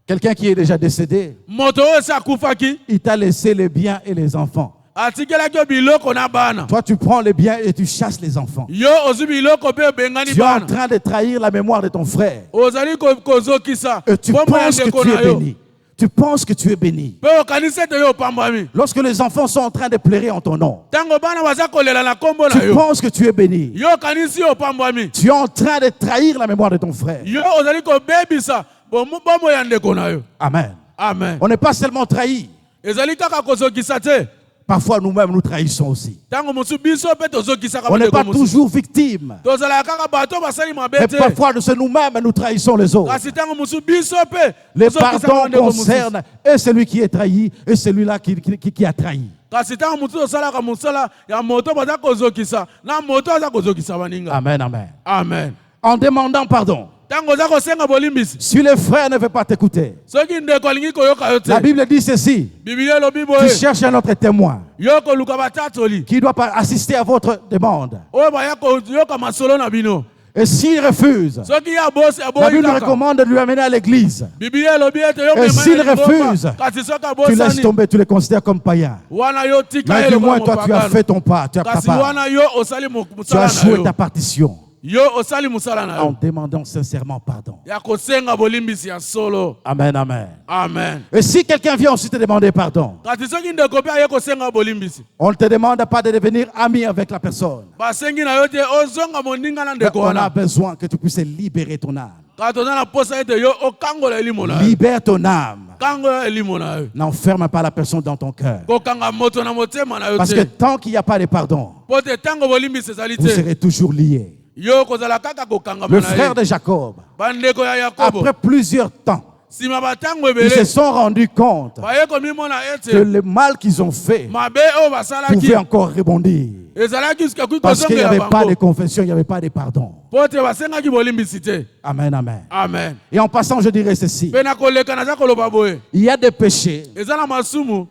Quelqu'un qui est déjà décédé, Moto oyo esi akufaki il t'a laissé les biens et les enfants. atikelaki yo biloko na bana. Toi, tu prends les biens et tu chasses les enfants. Yo ozwi biloko pe obengani Tu es en bana. train de trahir la mémoire de ton frère. Ozali kozokisa Et tu bomoi ya penses que ndeko tu na es yo. béni. Tu penses que tu es béni. Pe okanisi ete yo opambwami. Lorsque les enfants sont en train de pleurer en ton nom, Ntango bana baza kolela na kombo na tu yo. penses que tu es béni. Yo okanisi yo opambwami. Tu es en train de trahir la mémoire de ton frère. Yo ozali kobebisa bomoi ya ndeko na yo. Amen. Amen. On n'est pas seulement trahi. Ezali kaka kozokisa te. Parfois, nous-mêmes, nous trahissons aussi. Ntango mosusu biso pe tozokisaka On n'est pas bandeko mosusu. toujours victime. Tozalaka kaka bato basali mabe Mais te. parfois, c'est nous-mêmes, nous trahissons les autres. Kasi ntango mosusu biso pe Les tozokisaka pardons bandeko mosusu. concernent et celui qui est trahi et celui-là qui a trahi. Kasi ntango mosusu osalaka mosala ya moto baza kozokisa na moto aza kozokisa baninga. Amen, amen. Amen. En demandant pardon, Ntango oza kosenga bolimbisi. si le frère ne veut pas t'écouter, Soki ndeko alingi koyoka yo la te. Bible dit ceci. Biblia elobi Tu boye. cherches un autre témoin Yo koluka batatoli. qui doit pas assister à votre demande. Oyo baya koyoka masolo na bino. Et s'il refuse, Soki ya bosi la aboyi Bible kaka. recommande de lui amener à l'église. Biblia elobi ete yo Et mema s'il na lingomba. refuse, Kasi soki Tu laisses abosani. tomber, tu les considères comme païens. Wana yo tika Mais du eloko moins, ya toi, tu as mopagano. fait ton part, tu as ta Kasi part. wana yo osali Tu as musala na joué yo. ta partition Yo osali musala na en yo. demandant sincèrement pardon. Ya kosenga bolimbisi ya solo. Amen, amen. Amen. Et si quelqu'un vient ensuite te demander pardon, Kasi soki ndeko pe aye kosenga bolimbisi. on ne te demande pas de devenir ami avec la personne. Basengi na yo te ozonga moninga na Mais ndeko on a wana. besoin que tu puisses libérer ton âme. Kaka toza na posa ete yo okangola elimo na yo. Libère ton âme. Kangola elimo na yo. N'enferme pas la personne dans ton cœur. Kokanga moto na motema na yo Parce que te. tant qu'il n'y a pas de pardon, Po te ntango bolimbisi ezali vous te. serez toujours liés. Yo kozala kaka kokangama Le na frère ye. de Jacob, Bandeko ya Yakobo. après plusieurs temps, Sima batango ils se ebele. sont rendus compte Baye komimona que ete. le mal qu'ils ont fait Mabe oyo basalaki. pouvait encore rebondir. Ezalaki jusqu'à kui Parce qu'il n'y kozongela avait pas de bango. confession, il n'y avait pas de pardon. Po te basengaki bolimbisi te. Amen, amen. Amen. Et en passant, je dirais ceci. Pe na koleka naza koloba boye. Il y a des péchés Eza na masumu.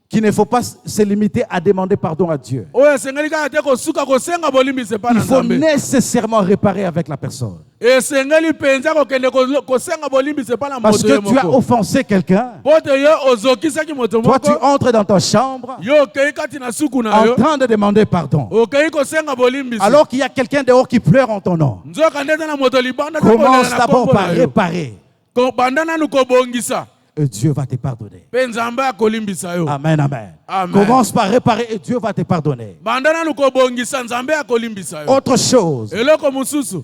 qu'il ne faut pas se limiter à demander pardon à Dieu. Oyo esengeli kaka te kosuka kosenga bolimbisi epa Il na faut Nzambe. nécessairement réparer avec la personne. Esengeli mpenza kokende kosenga bolimbisi epa na Parce moto que ye tu as moko. offensé quelqu'un. Po te yo ozokisaki moto Toi, tu moko. entres dans ta chambre Yo okei kati na suku na en yo. train de demander pardon. Okei kosenga bolimbisi. Alors qu'il y a quelqu'un dehors qui pleure en ton nom. Nzoka nde eza na moto libanda te kolela Commence na d'abord kombo par na yo. réparer. Banda nanu kobongisa. Et Dieu va te pardonner. Mpe Nzambe akolimbisa yo. Amen, amen. Amen. Commence par réparer et Dieu va te pardonner. Banda nanu kobongisa Nzambe akolimbisa yo. Autre chose, Eloko mosusu.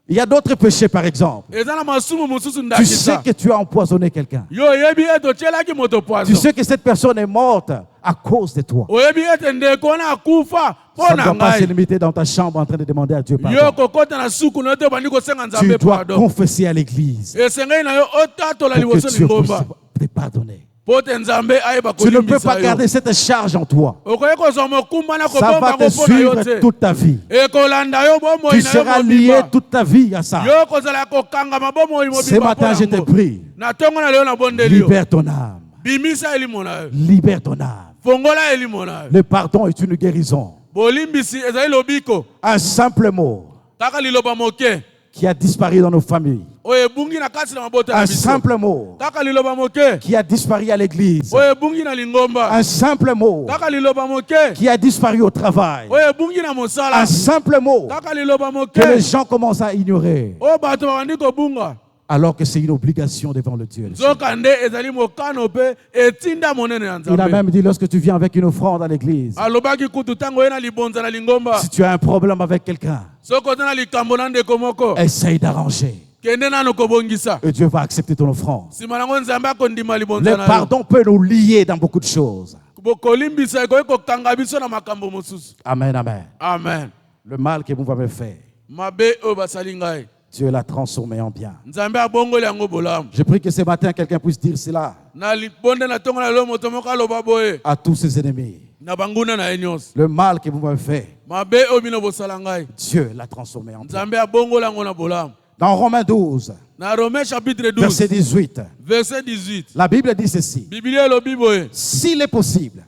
il y a d'autres péchés par exemple. Eza na masumu mosusu Tu sais ndakisa. que tu as empoisonné quelqu'un. Yo oyebi ete otielaki moto Tu poison. sais que cette personne est morte à cause de toi. Oyebi ete ndeko wana akufa mpo Ça ne na doit pas se ngai. limiter dans ta chambre en train de demander à Dieu Yo pardon. kokota na suku na yo te obandi kosenga Tu Nzambe dois pardon. confesser à l'église Esengeli na yo otatola pour que liboso Dieu puisse lingomba. te pardonner. Po te Nzambe ayeba Tu ne peux pas kolimbisa yo. garder cette charge en toi. Okoki kozwa mokumba na Ça kobomba va ngo te mpo na yo suivre te. toute ta vie. Ekolanda yo bomoi Tu na yo seras lié mobimba. toute ta vie à ça. Yo kozala kokangama bomoi Ce mobimba matin, je mpo te na ngo. prie. Na ntongo na lelo na bondeli yo. Libère ton âme. Bimisa elimo na yo. Libère ton âme. Fongola elimo na yo. Le pardon est une guérison. Bolimbisi ezali lobiko. Un simple mot Kaka liloba moke. qui a disparu dans nos familles. Oyo ebungi na kati na mabota na Un biso. simple mot Kaka liloba moke. qui a disparu à l'église. Oyo ebungi na lingomba. Un simple mot Kaka liloba moke. qui a disparu au travail. Oyo ebungi na mosala. Un simple mot Kaka liloba moke. que les gens commencent à ignorer. Oyo bato babandi kobunga. Alors que c'est une obligation devant le Dieu. Nzoka nde ezali mokano pe etinda monene ya Il a Nzambe. même dit lorsque tu viens avec une offrande à l'église, Alobaki kutu tango ye na libonza na lingomba. si tu as un problème avec quelqu'un, Soko oza na likambo na ndeko moko. essaye d'arranger. Kende nano kobongisa. Et Dieu va accepter ton offrande. Sima nango Nzambe akondima libonza Le na yo. pardon peut nous lier dans beaucoup de choses. Kolimbisa ekoki kokanga biso na makambo mosusu. Amen, amen. Amen. Le mal que vous m'avez fait, Mabe oyo basali ngai. Dieu l'a transformé en bien. Nzambe abongoli yango bolamu. Je prie que ce matin, quelqu'un puisse dire cela Na libonde na ntongo na lelo moto moko aloba boye. à tous ses ennemis. Na banguna na ye nyonso. Le mal que vous m'avez fait, Mabe oyo bino bosala ngai. Dieu l'a transformé en bien. Nzambe abongoli yango na bolamu. Dans Romains 12, Na Romains chapitre 12. verset 18, Verset 18. la Bible dit ceci. Biblia elobi boye. S'il est possible,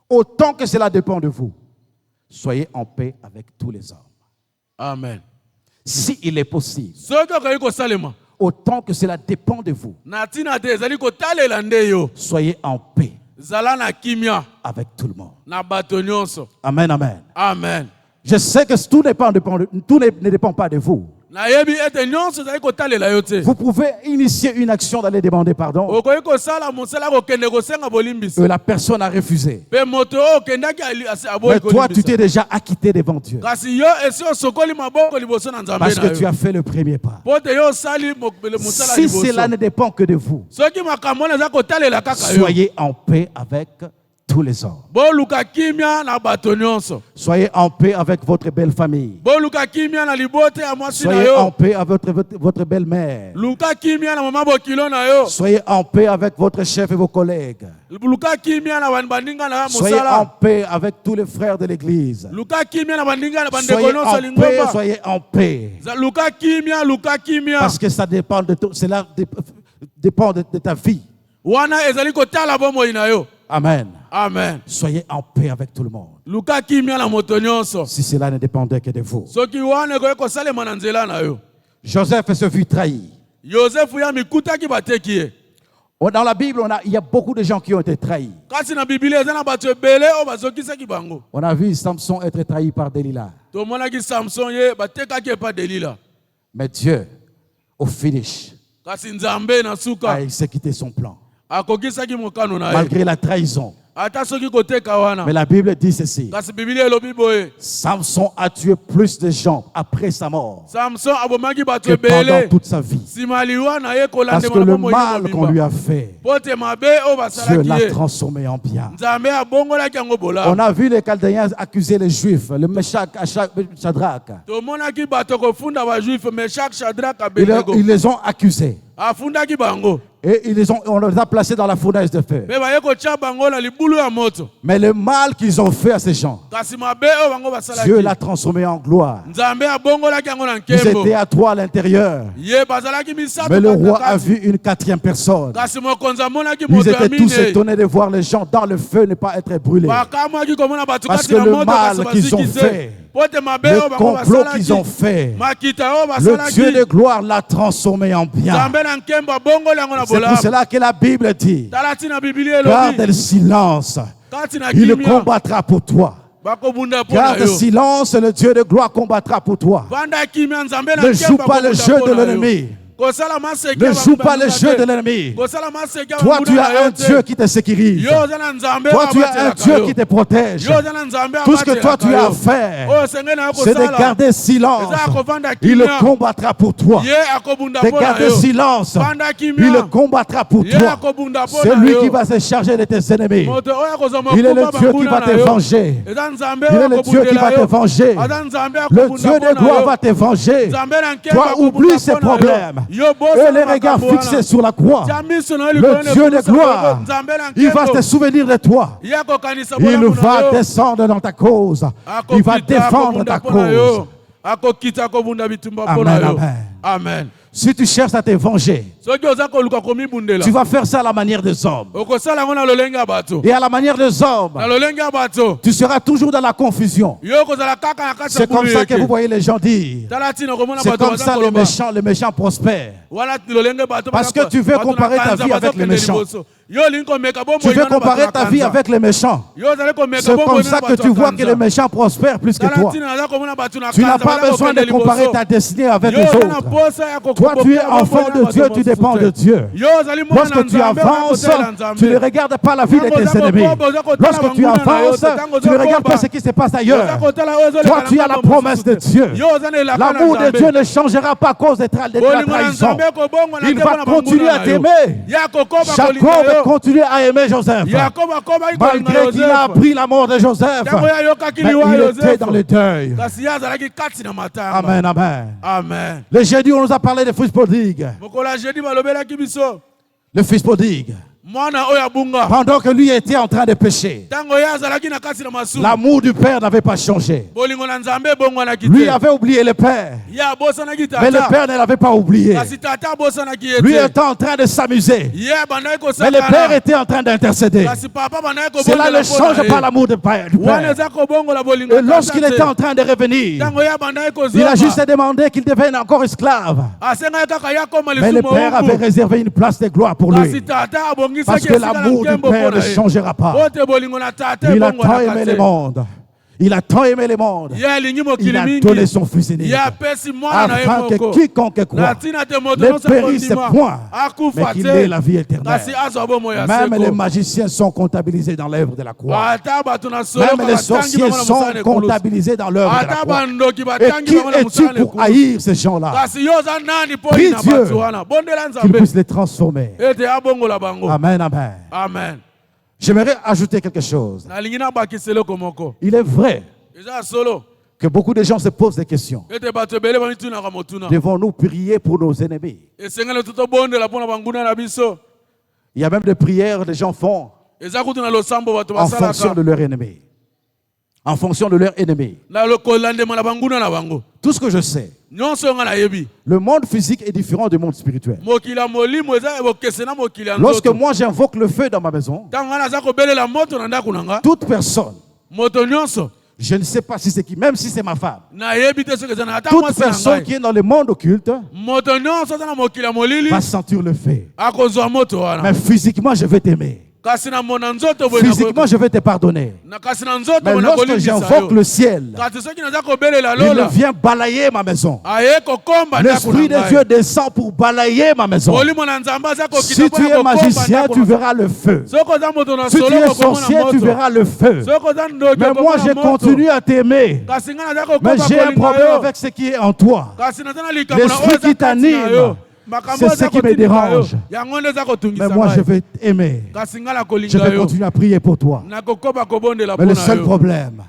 autant que cela dépend de vous, soyez en paix avec tous les hommes. Amen. S'il est possible, Soki okoki kosalema autant que cela dépend de vous, na ntina te ezali kotalela nde yo soyez en paix zala na kimia avec tout le monde. na bato nyonso. Amen, amen. Amen. Je sais que tout ne dépend pas de vous. nayebi ete nyonso ezali kotalela yo te. Vous pouvez initier une action d'aller demander pardon. okoki kosala mosala kokende kosenga bolimbisi La personne a refusé. mpe moto oyo okendaki aboyi Mais toi, tu kolimbisa t'es déjà acquitté devant Dieu. kasi yo esi osokoli maboko liboso na nzambe Parce na que tu yo as fait le premier pas. mpo te yo osali mosala Si liboso. cela ne dépend que de vous, soki makambo wana eza kotalela kaka yo soyez en paix avec tous les hommes. boluka kimia na bato nyonso. Soyez en paix avec votre belle famille. boluka kimia na libote ya mwasi na Soyez en yo. paix avec votre belle-mère. luka kimia na mama bokilo na yo. Soyez en paix avec votre chef et vos collègues. luka kimia na bandinga na Soyez en mosala. paix avec tous les frères de l'église. luka kimia na bandinga na bandeko Soyez nyonso en paix, lingomba. soyez en paix. luka kimia Parce que ça dépend de cela dépend de ta vie. wana ezali kotala bomoi na yo. Amen. Amen. Soyez en paix avec tout le monde. luka kimia na moto nyonso. Si cela ne dépendait que de vous. soki wana ekoki kosalema na nzela na yo. Joseph se fut trahi. yosefu ya mikutaki bateki ye. Dans la Bible, il y a beaucoup de gens qui ont été trahis. kasi na biblia eza na bato ebele oyo bazokisaki bango. On a vu Samson être trahi par Delilah. tomonaki samson ye batekaki epa delila. Mais Dieu, au finish, kasi nzambe na a suka exécuté son plan. akokisaki mokano na ye. Malgré la trahison. ata soki koteka wana. Mais la Bible dit ceci. kasi biblia elobi boye. Samson a tué plus de gens après sa mort samson abomaki bato que pendant ebele. toute sa vie. nsima liwa na ye Parce kolandema que na le bomoi mal qu'on lui mobimba. a fait, po te mabe oyo Dieu basalaki l'a ye. transformé en bien. nzambe abongolaki yango On bolamu. a vu les Chaldéens accuser les Juifs, le Meshach, Shadrach. tomonaki bato kofunda bajuife meshak shadrak Ils abednego. les ont accusés. afundaki bango. Et on les a placés dans la fournaise de feu. mpe baye kotia bango na libulu ya moto. Mais le mal qu'ils ont fait à ces gens, kasi mabe oyo bango Dieu l'a basalaki. transformé en gloire. nzambe abongolaki yango na Ils nkembo. étaient à trois à l'intérieur. ye bazalaki misato Mais le kati na roi a kati. vu une quatrième personne. kasi mokonzi amonaki Ils moto ya étaient tous mine. étonnés de voir les gens dans le feu ne pas être brûlés. bakamwaki komona bato Parce kati que na le moto mal kasi qu'ils ont baziki fait, te. po te mabe oyo Le bango complot qu'ils ont basalaki. fait, makita oyo le Dieu de basalaki. gloire l'a transformé en bien. nzambe na nkembo abongoli yango na C'est pour bolamu. cela que la Bible dit, tala ntina biblia garde elobi. le silence, kati na il kimia combattra pour toi. bakobunda mpo na Garde le yo. silence, le Dieu de gloire combattra pour toi. vanda kimia nzambe na Ne joue nkembo pas le akobunda jeu mpo de na yo. l'ennemi. kosala maseki Ne ya joue pas bambunda le jeu te. de l'ennemi. kosala maseki ya Toi, bambunda tu na as yo un te. Dieu qui te sécurise. yo oza na nzambe Toi, oyo tu as un abatelaka Dieu yo. qui te protège. yo oza na nzambe Tout ce que toi, tu as à abatelaka yo. faire, oyo osengeli na yo c'est de kosala. garder silence. eza ya kovanda Il kimia. combattra pour toi. ye akobunda De mpo na garder yo. silence. vanda kimia. Il combattra pour ye toi. akobunda mpo C'est na lui yo. qui va se charger de tes ennemis. moto oyo akozwa Il est le mokumba Dieu qui banguna va na te yo. venger. eza nzambe Il est oyo le Dieu qui va akobundela te yo. venger. aza nzambe Le akobunda Dieu mpo de na gloire yo. va te venger. nzambe na nkembo Toi, akobunda oublie ces mpo na yo. problèmes. yo Et bosala les regards makambo wana. fixés sur la croix. Tia miso na yo Le likolo na Dieu de epusa gloire, nzambe na il va nkembo. te souvenir de toi. ye akokanisa Il bolamu na va yo. descendre dans ta cause. Il va Akokita défendre akobunda ta mpo na yo. cause. akokita akobunda bitumba mpo Amen, na yo. amen. amen. Si tu cherches à te venger, soki oza koluka komibundela tu vas faire ça à la manière des hommes. okosala yango na lolenge ya bato. Et à la manière des hommes, na lolenge ya bato tu seras toujours dans la confusion. yo okozala kaka na kati ya C'est comme bulu ça que yeke. vous voyez les gens dire. tala ntina okomona C'est bato comme baza ça koloba. les méchants prospèrent. wana lolenge bato Parce baza que tu veux bato na comparer ta kanza vie avec bazokende les méchants. liboso. yo olingi komeka bomoi Tu veux wana bato comparer na ta vie kanza. avec les méchants. yo ozali komeka C'est bomoi comme wana ça que bato tu na vois que kanza. les méchants prospèrent plus que tala toi. ntina naza komona bato na Tu n'as kanza pas baza besoin de kokende comparer liboso. ta destinée avec yo les oza na autres. posa ya Toi, tu es enfant de Dieu, tu dépends de Dieu. yo ozali mwana na Lorsque tu nzambe avances, okotela nzambe. tu ne regardes pas la vie de tes ennemis. Lorsque tu avances, tu ne regardes pas ce qui se passe ailleurs. Toi, tu as la promesse de Dieu. L'amour de Dieu ne changera pas à cause des la trahison. Il va continuer à t'aimer. Jacob continue à aimer Joseph. Malgré qu'il a appris la mort de Joseph, mais il était dans le deuil. Amen, amen. Amen. Le jeudi, on nous a parlé des fils prodigues. Le fils prodigue. Pendant que lui était en train de pécher, l'amour du Père n'avait pas changé. Lui avait oublié le Père, mais le Père ne l'avait pas oublié. Lui était en train de s'amuser, mais le Père était en train d'intercéder. Cela ne change pas l'amour du Père. Et lorsqu'il était en train de revenir, il a juste demandé qu'il devienne encore esclave. Mais le Père avait réservé une place de gloire pour lui. Parce que l'amour du Père ne changera pas. Il a tant aimé le monde. Il a tant aimé le monde. Il a donné son Fils unique. Afin que quiconque croit ne périsse point, mais qu'il ait la vie éternelle. Même les magiciens sont comptabilisés dans l'œuvre de la croix. Même les sorciers sont comptabilisés dans l'œuvre de la croix. Et qui es-tu pour haïr ces gens-là? Prie Dieu qu'il puisse les transformer. Amen, amen. Amen. J'aimerais ajouter quelque chose. Il est vrai que beaucoup de gens se posent des questions. Devons-nous prier pour nos ennemis? Il y a même des prières que les gens font en fonction de leur ennemi. En fonction de leur ennemi. Tout ce que je sais, le monde physique est différent du monde spirituel. Lorsque moi j'invoque le feu dans ma maison, toute personne, je ne sais pas si c'est qui, même si c'est ma femme, toute personne qui est dans le monde occulte va sentir le feu. Mais physiquement je vais t'aimer. Physiquement, je vais te pardonner. Mais lorsque j'invoque le ciel, il vient balayer ma maison. L'Esprit de Dieu descend pour balayer ma maison. Si tu es magicien, tu verras le feu. Si tu es sorcier, tu verras le feu. Mais moi, je continue à t'aimer. Mais j'ai un problème avec ce qui est en toi. L'esprit qui t'anime, c'est ce qui me dérange. Mais moi, je vais t'aimer. Je vais continuer à prier pour toi. Mais le seul problème,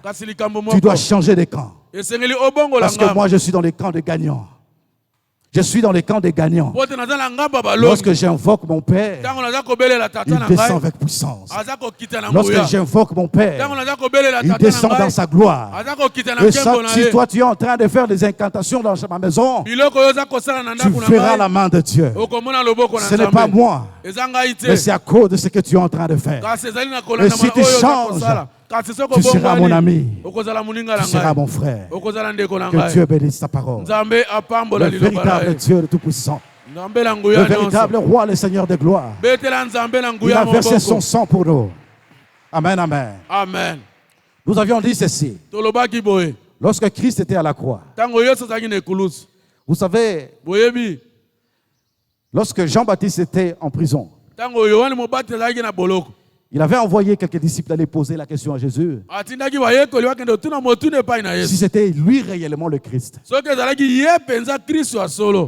tu dois changer de camp. Parce que moi, je suis dans les camps des gagnants. Je suis dans les camps des gagnants. Lorsque j'invoque mon Père, il descend avec puissance. Lorsque j'invoque mon Père, il descend dans sa gloire. Et si toi tu es en train de faire des incantations dans ma maison, tu verras la main de Dieu. Ce n'est pas moi, mais c'est à cause de ce que tu es en train de faire. Et si tu changes, tu seras mon ami, tu seras mon frère. Que Dieu bénisse ta parole. Le véritable Dieu, le Tout-Puissant, le véritable Roi, le Seigneur de gloire, il a versé son sang pour nous. Amen, amen. Amen. Nous avions dit ceci. Lorsque Christ était à la croix, vous savez, lorsque Jean-Baptiste était en prison, il avait envoyé quelques disciples aller poser la question à Jésus si c'était lui réellement le Christ.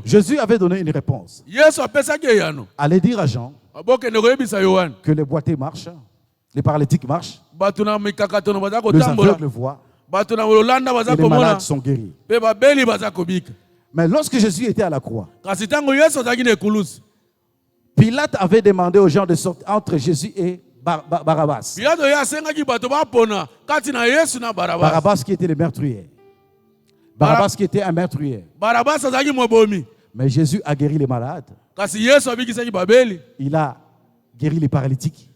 Jésus avait donné une réponse. Allez dire à Jean que les boiteux marchent, les paralytiques marchent, les aveugles voient et les malades sont guéris. Mais lorsque Jésus était à la croix, Pilate avait demandé aux gens de sortir entre Jésus et Barabbas. Barabbas qui était le meurtrier. Barabbas qui était un meurtrier. Mais Jésus a guéri les malades. Il a guéri les paralytiques.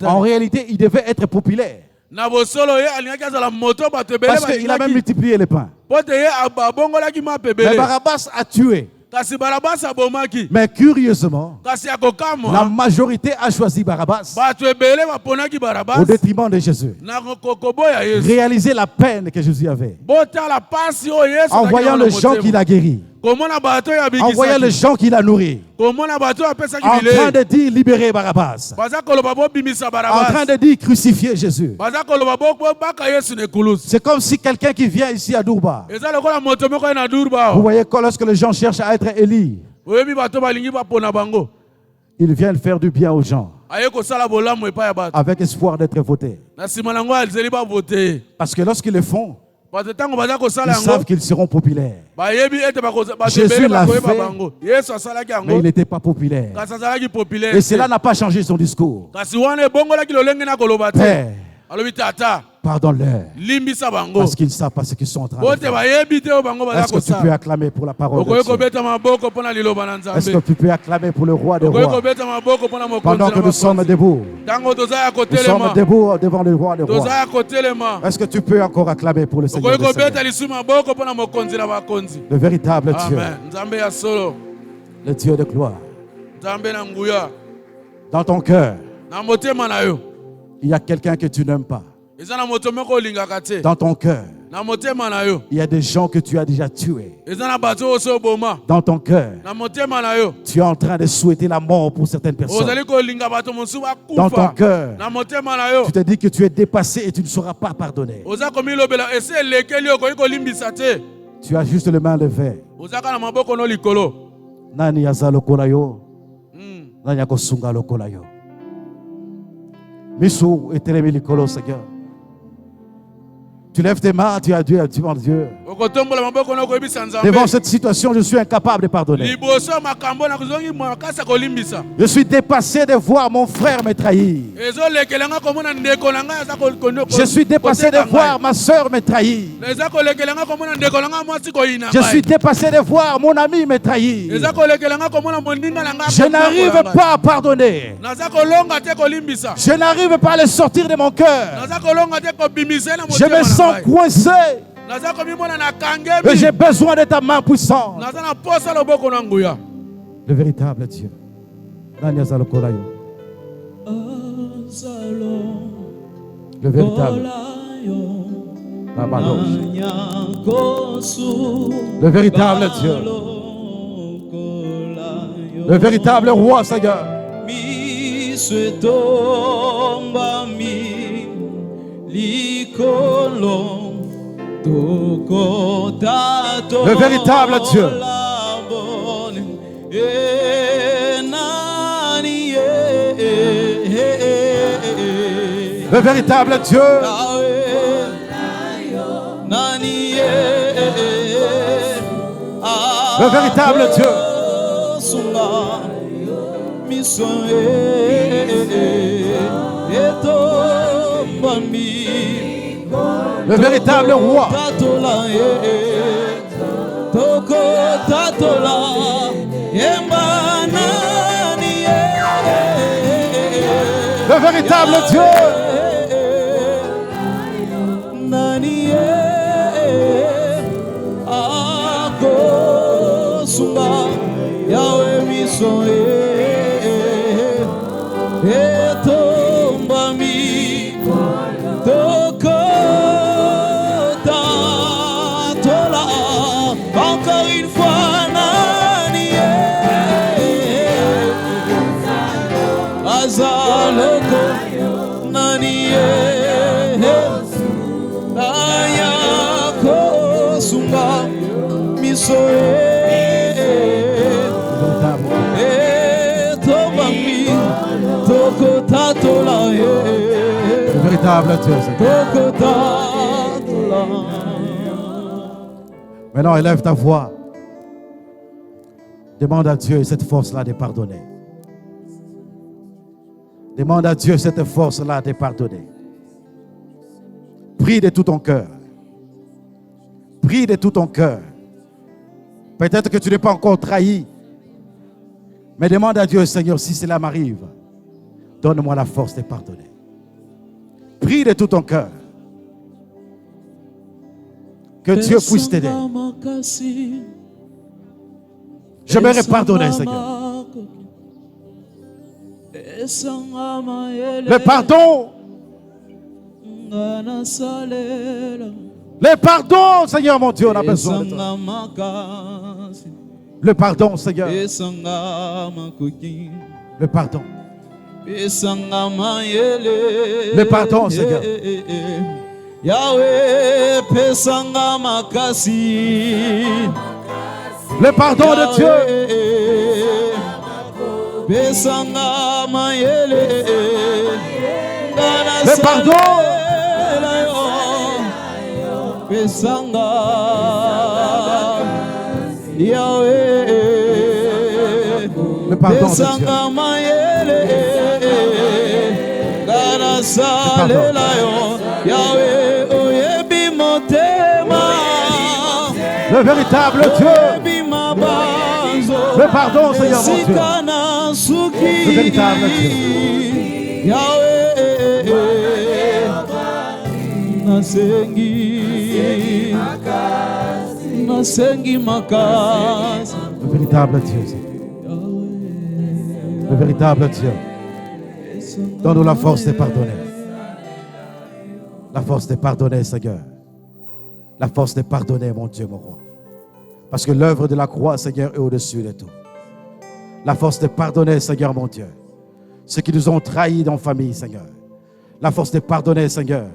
En réalité, il devait être populaire. Parce qu'il a même multiplié les pains. Mais Barabbas a tué. Mais curieusement, la majorité a choisi Barabbas au détriment de Jésus. Réaliser la peine que Jésus avait. En voyant les gens qu'il a guéris. En voyant les gens qu'il a nourris. En train de dire libérer Barabbas. En train de dire crucifier Jésus. C'est comme si quelqu'un qui vient ici à Durba. Vous voyez que lorsque les gens cherchent à être élus, ils viennent faire du bien aux gens avec espoir d'être votés. Parce que lorsqu'ils le font, Ils savent qu'ils seront populaires. Jésus l'a fait, mais il n'était pas populaire. Et cela n'a pas changé son discours. Père, pardonne-leur, parce qu'ils ne savent pas ce qu'ils sont en train de faire. Est-ce que tu peux acclamer pour la parole de Dieu? Est-ce que tu peux acclamer pour le roi des rois? Pendant que nous sommes debout, nous sommes debout devant le roi des rois. Est-ce que tu peux encore acclamer pour le Seigneur des Seigneurs? Le véritable Dieu, le Dieu de gloire. Dans ton cœur, il y a quelqu'un que tu n'aimes pas. Dans ton cœur, il y a des gens que tu as déjà tués. Dans ton cœur, tu es en train de souhaiter la mort pour certaines personnes. Dans ton cœur, tu te dis que tu es dépassé et tu ne seras pas pardonné. Tu as juste les mains levées. Nani aza lokola yo? Nani akosunga lokola yo? Misu etelemi likolo, Seigneur. Tu lèves tes mains, tu as Dieu, tu demandes Dieu. Devant cette situation, je suis incapable de pardonner. Je suis dépassé de voir mon frère me trahir. Je suis dépassé de voir ma soeur me trahir. Je suis dépassé de voir mon ami me trahir. Je n'arrive pas à pardonner. Je n'arrive pas à le sortir de mon cœur. Je me sens coincé. Et j'ai besoin de ta main puissante. Le véritable Dieu. Le véritable. Le véritable Dieu. Le véritable roi, Seigneur. Le véritable Dieu. Le véritable Dieu. Le véritable Dieu. Le véritable roi. Le véritable Dieu. Le véritable Dieu. Maintenant, élève ta voix. Demande à Dieu cette force-là de pardonner. Demande à Dieu cette force-là de pardonner. Prie de tout ton cœur. Prie de tout ton cœur. Peut-être que tu n'es pas encore trahi. Mais demande à Dieu, Seigneur, si cela m'arrive, donne-moi la force de pardonner. Prie de tout ton cœur. Que Dieu puisse t'aider. J'aimerais pardonner, Seigneur. Le pardon. Le pardon, Seigneur mon Dieu, on a besoin de toi. Le pardon, Seigneur. Le pardon. Le pardon, Seigneur. Le pardon de Dieu. Le pardon. pesanga Yahweh Le pardon de Dieu. pesanga mayele ngana salela yo Yahweh oyebi motema Le véritable Dieu. Le pardon, Seigneur mon Dieu. Le véritable Dieu. Yahweh, nasengi makasi. Le véritable Dieu. Le véritable Dieu. Donne-nous la force de pardonner. La force de pardonner, Seigneur. La force de pardonner, mon Dieu, mon roi. Parce que l'œuvre de la croix, Seigneur, est au-dessus de tout. La force de pardonner, Seigneur, mon Dieu. Ceux qui nous ont trahis dans la famille, Seigneur. La force de pardonner, Seigneur.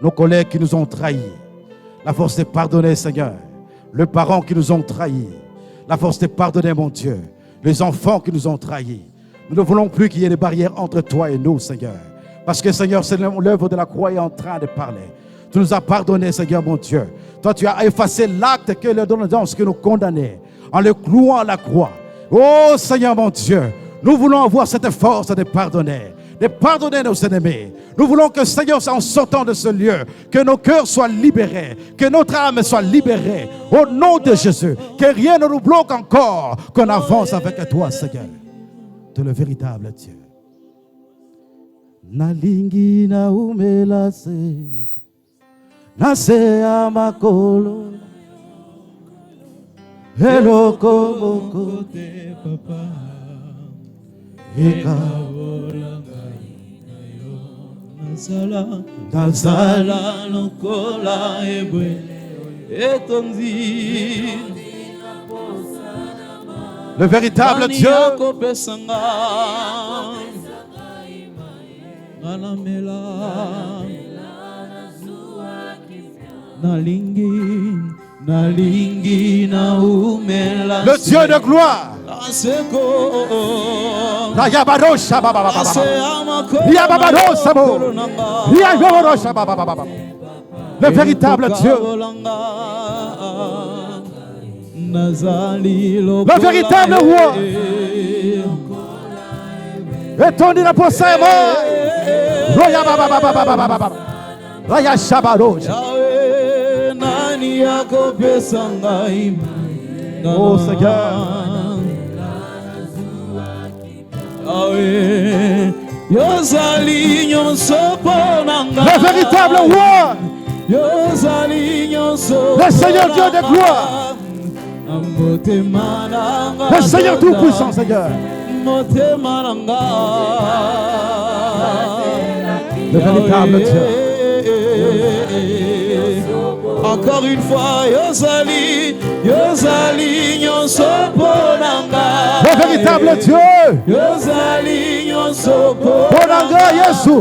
Nos collègues qui nous ont trahis. La force de pardonner, Seigneur. Les parents qui nous ont trahis. La force de pardonner, mon Dieu. Les enfants qui nous ont trahis. Nous ne voulons plus qu'il y ait des barrières entre toi et nous, Seigneur. Parce que, Seigneur, c'est l'œuvre de la croix est en train de parler. Tu nous as pardonné, Seigneur, mon Dieu. Toi, tu as effacé l'acte que le donnance que nous condamnait en le clouant à la croix. Oh, Seigneur, mon Dieu, nous voulons avoir cette force de pardonner nos ennemis. Nous voulons que, Seigneur, en sortant de ce lieu, que nos cœurs soient libérés, que notre âme soit libérée. Au nom de Jésus, que rien ne nous bloque encore, qu'on avance avec toi, Seigneur. Tu es le véritable Dieu. Nalingi na umela seko nasea makolo eloko moko te papa eka Nazala lokola ebwele etonzi le véritable Dieu. Le Dieu de gloire. Le véritable Dieu. Le véritable roi. Et ton dit la possède. Oh Seigneur. Le véritable roi. Le Seigneur Dieu de gloire. Le Seigneur tout-puissant, Seigneur. Le véritable Dieu. Encore une fois, Yosali, le véritable Dieu. Yosali, Bonanga Yesu.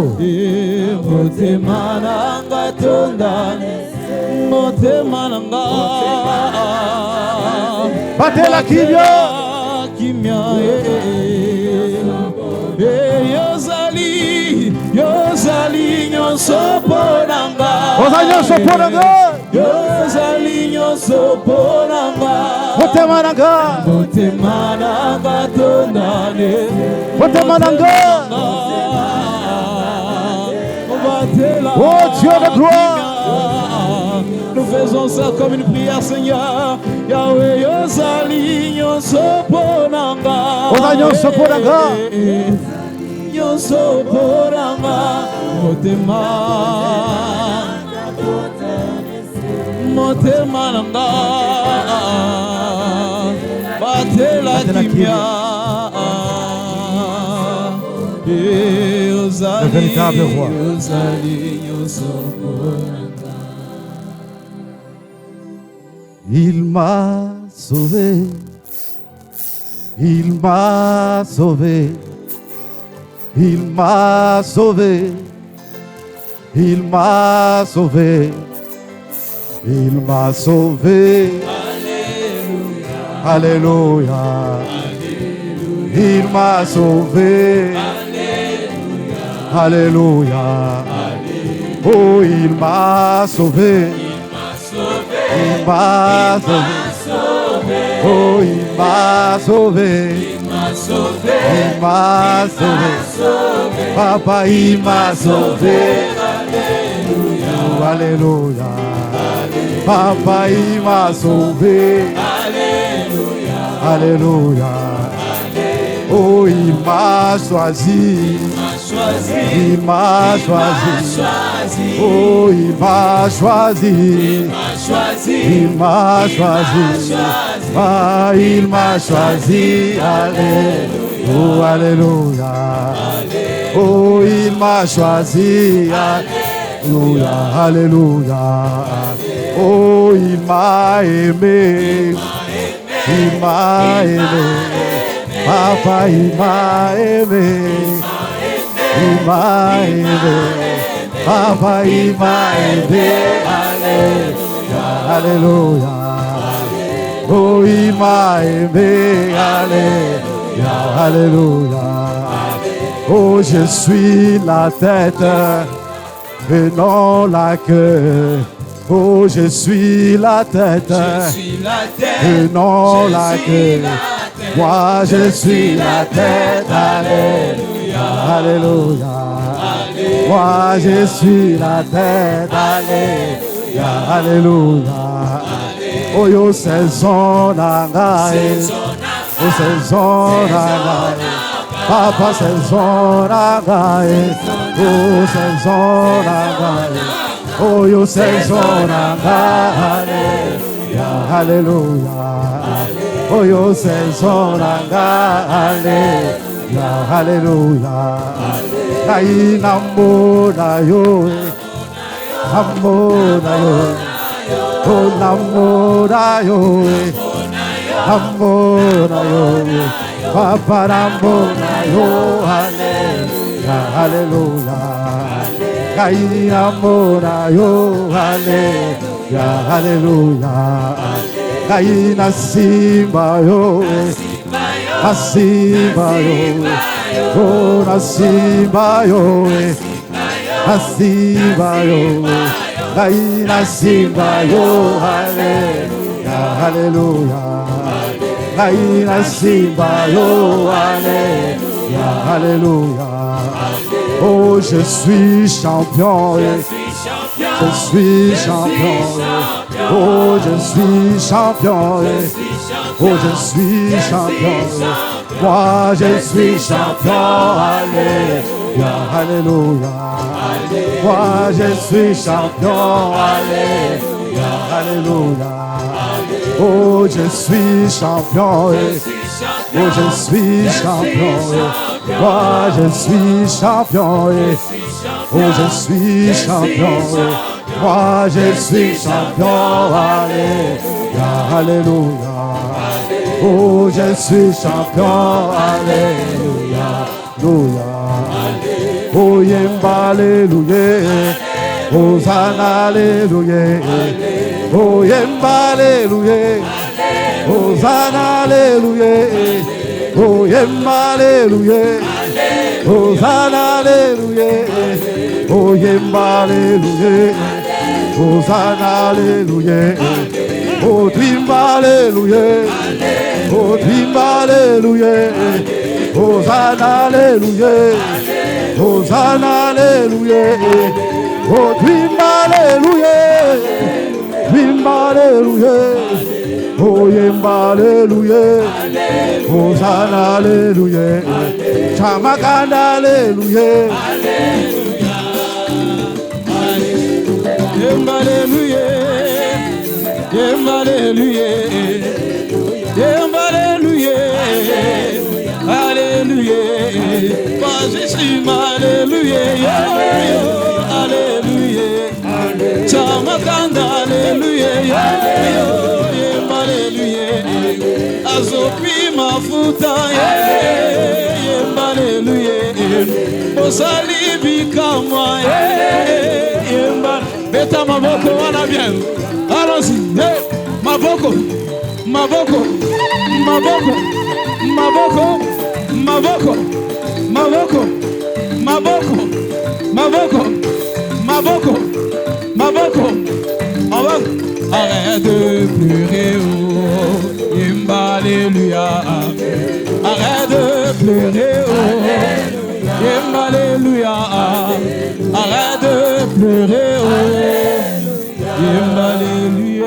Batela kimia. Yosali nyonso ponanga. Yosali nyonso ponanga. Motemananga tondane. Motemananga. Oh Dieu de gloire. Nous faisons ça comme une prière, Seigneur. Yahweh Yosali nyonso ponanga. Nyonso ponanga. Nyonso ponanga. Motema nanga batela kimia. Le véritable roi. Il m'a sauvé. Il m'a sauvé. Il m'a sauvé. Il m'a sauvé. Il m'a sauvé. Alléluia. Alléluia. Il m'a sauvé. Alléluia. Alléluia. Oh, il m'a sauvé. il m'a sauvé. Oh, il m'a sauvé. Il m'a sauvé. Papa, il m'a sauvé. Alléluia. Papa, il m'a sauvé. Alléluia. Oh, il m'a choisi. Il m'a choisi. Oh, il m'a choisi. Il m'a choisi. Ah, il m'a choisi. Alléluia. Oh, alléluia. Oh, il m'a choisi. Alléluia. Alléluia. Oh, il m'a aimé. Il m'a aimé. Papa, il m'a aimé. Il m'a aimé. Papa, il m'a aidé. Alléluia. Alléluia. Oh, il m'a aimé. Alléluia. Alléluia. Oh, je suis la tête et non la queue. Oh, je suis la tête et non la queue. Moi, je suis la tête. Alléluia. Alléluia. Moi, je suis la tête. Alléluia. Alléluia. Oh, yo, saison nangae. Oh, saison nangae. Papa, saison nangae. Oh, saison nangae. Oh, yo, saison nangae. Alléluia. Oh, yo, saison nangae. Alléluia. Nai namo na yo. Namo na yo. Oh, namo na yo. Namo na yo. Papa, namo na yo. Alléluia. Alléluia. Nai namo na yo. Alléluia. Alléluia. Nai na simba yo. Na simba yo. Oh, na simba yo. Na simba yo. Na simba yo. Alléluia. Alléluia. Na simba yo. Alléluia. Alléluia. Oh, je suis champion. Je suis champion. Oh, je suis champion. Oh, je suis champion. Moi, je suis champion. Alléluia. Alléluia. Moi, je suis champion. Alléluia. Alléluia. Oh, je suis champion. Oh, je suis champion. Moi, je suis champion. Oh, je suis champion. Moi, je suis champion. Alléluia. Alléluia. Oh, je suis champion. Alléluia. Alléluia. Oh, yemba, alléluia. Hosanna, alléluia. Oh, yemba, alléluia. Hosanna, alléluia. Oh, yemba, alléluia. Hosanna, alléluia. Oh, yemba, alléluia. Hosanna, alléluia. Oh, twimba, alléluia. Oh, twimba, alléluia. Hosanna, alléluia. Hosanna, alléluia. Oh, twimba, alléluia. Twimba, alléluia. Oh, yemba, alléluia. Hosanna, alléluia. Chamakanda, alléluia. Yemba, alléluia. Yemba, alléluia. Yemba, alléluia. Alléluia. Pas ici, alléluia. Alléluia. Chamakanda, alléluia. Yemba, alléluia. Azopi mafuta. Yemba, alléluia. Osalibi kama. Yemba. Beta maboko wana bien. Allons-y. Maboko. Maboko. Maboko. Maboko. Maboko. Maboko. Maboko. Maboko. Maboko. Maboko. Maboko. arrête de pleurer, oh, Yemba, alléluia. Arrête de pleurer, oh, Yemba, alléluia. Arrête de pleurer, oh, Yemba, alléluia.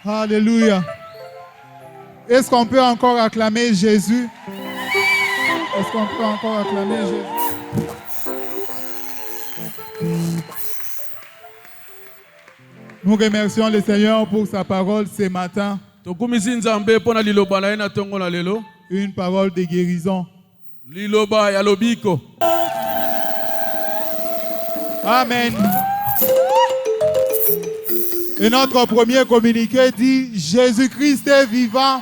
Alléluia. Est-ce qu'on peut encore acclamer Jésus? Est-ce qu'on peut encore acclamer Jésus? Nous remercions le Seigneur pour sa parole ce matin. Une parole de guérison. Amen. Et notre premier communiqué dit Jésus-Christ est vivant.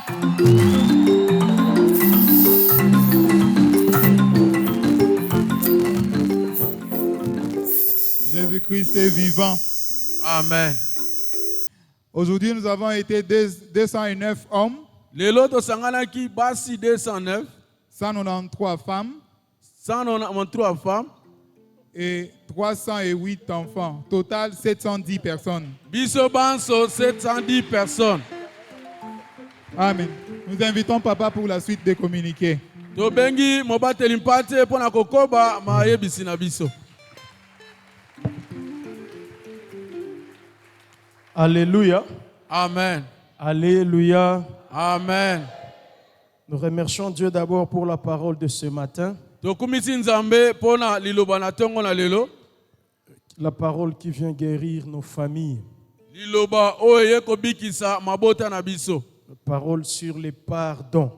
Jésus-Christ est vivant. Amen. Aujourd'hui, nous avons été 209 hommes, Lelo tosanganaki basi 209, 193 femmes 193 femmes, et 308 enfants. Total 710 personnes. biso banso 710 personnes. Amen. Nous invitons Papa pour la suite des communiqués. Tobengi mobateli mpate pona kokoba mayebisi na biso. Alléluia. Amen. Alléluia. Amen. Nous remercions Dieu d'abord pour la parole de ce matin. Tokumisi nzambe pona liloba na tongo na lelo. La parole qui vient guérir nos familles. Liloba oye kobikisa mabota na biso. La parole sur les pardons.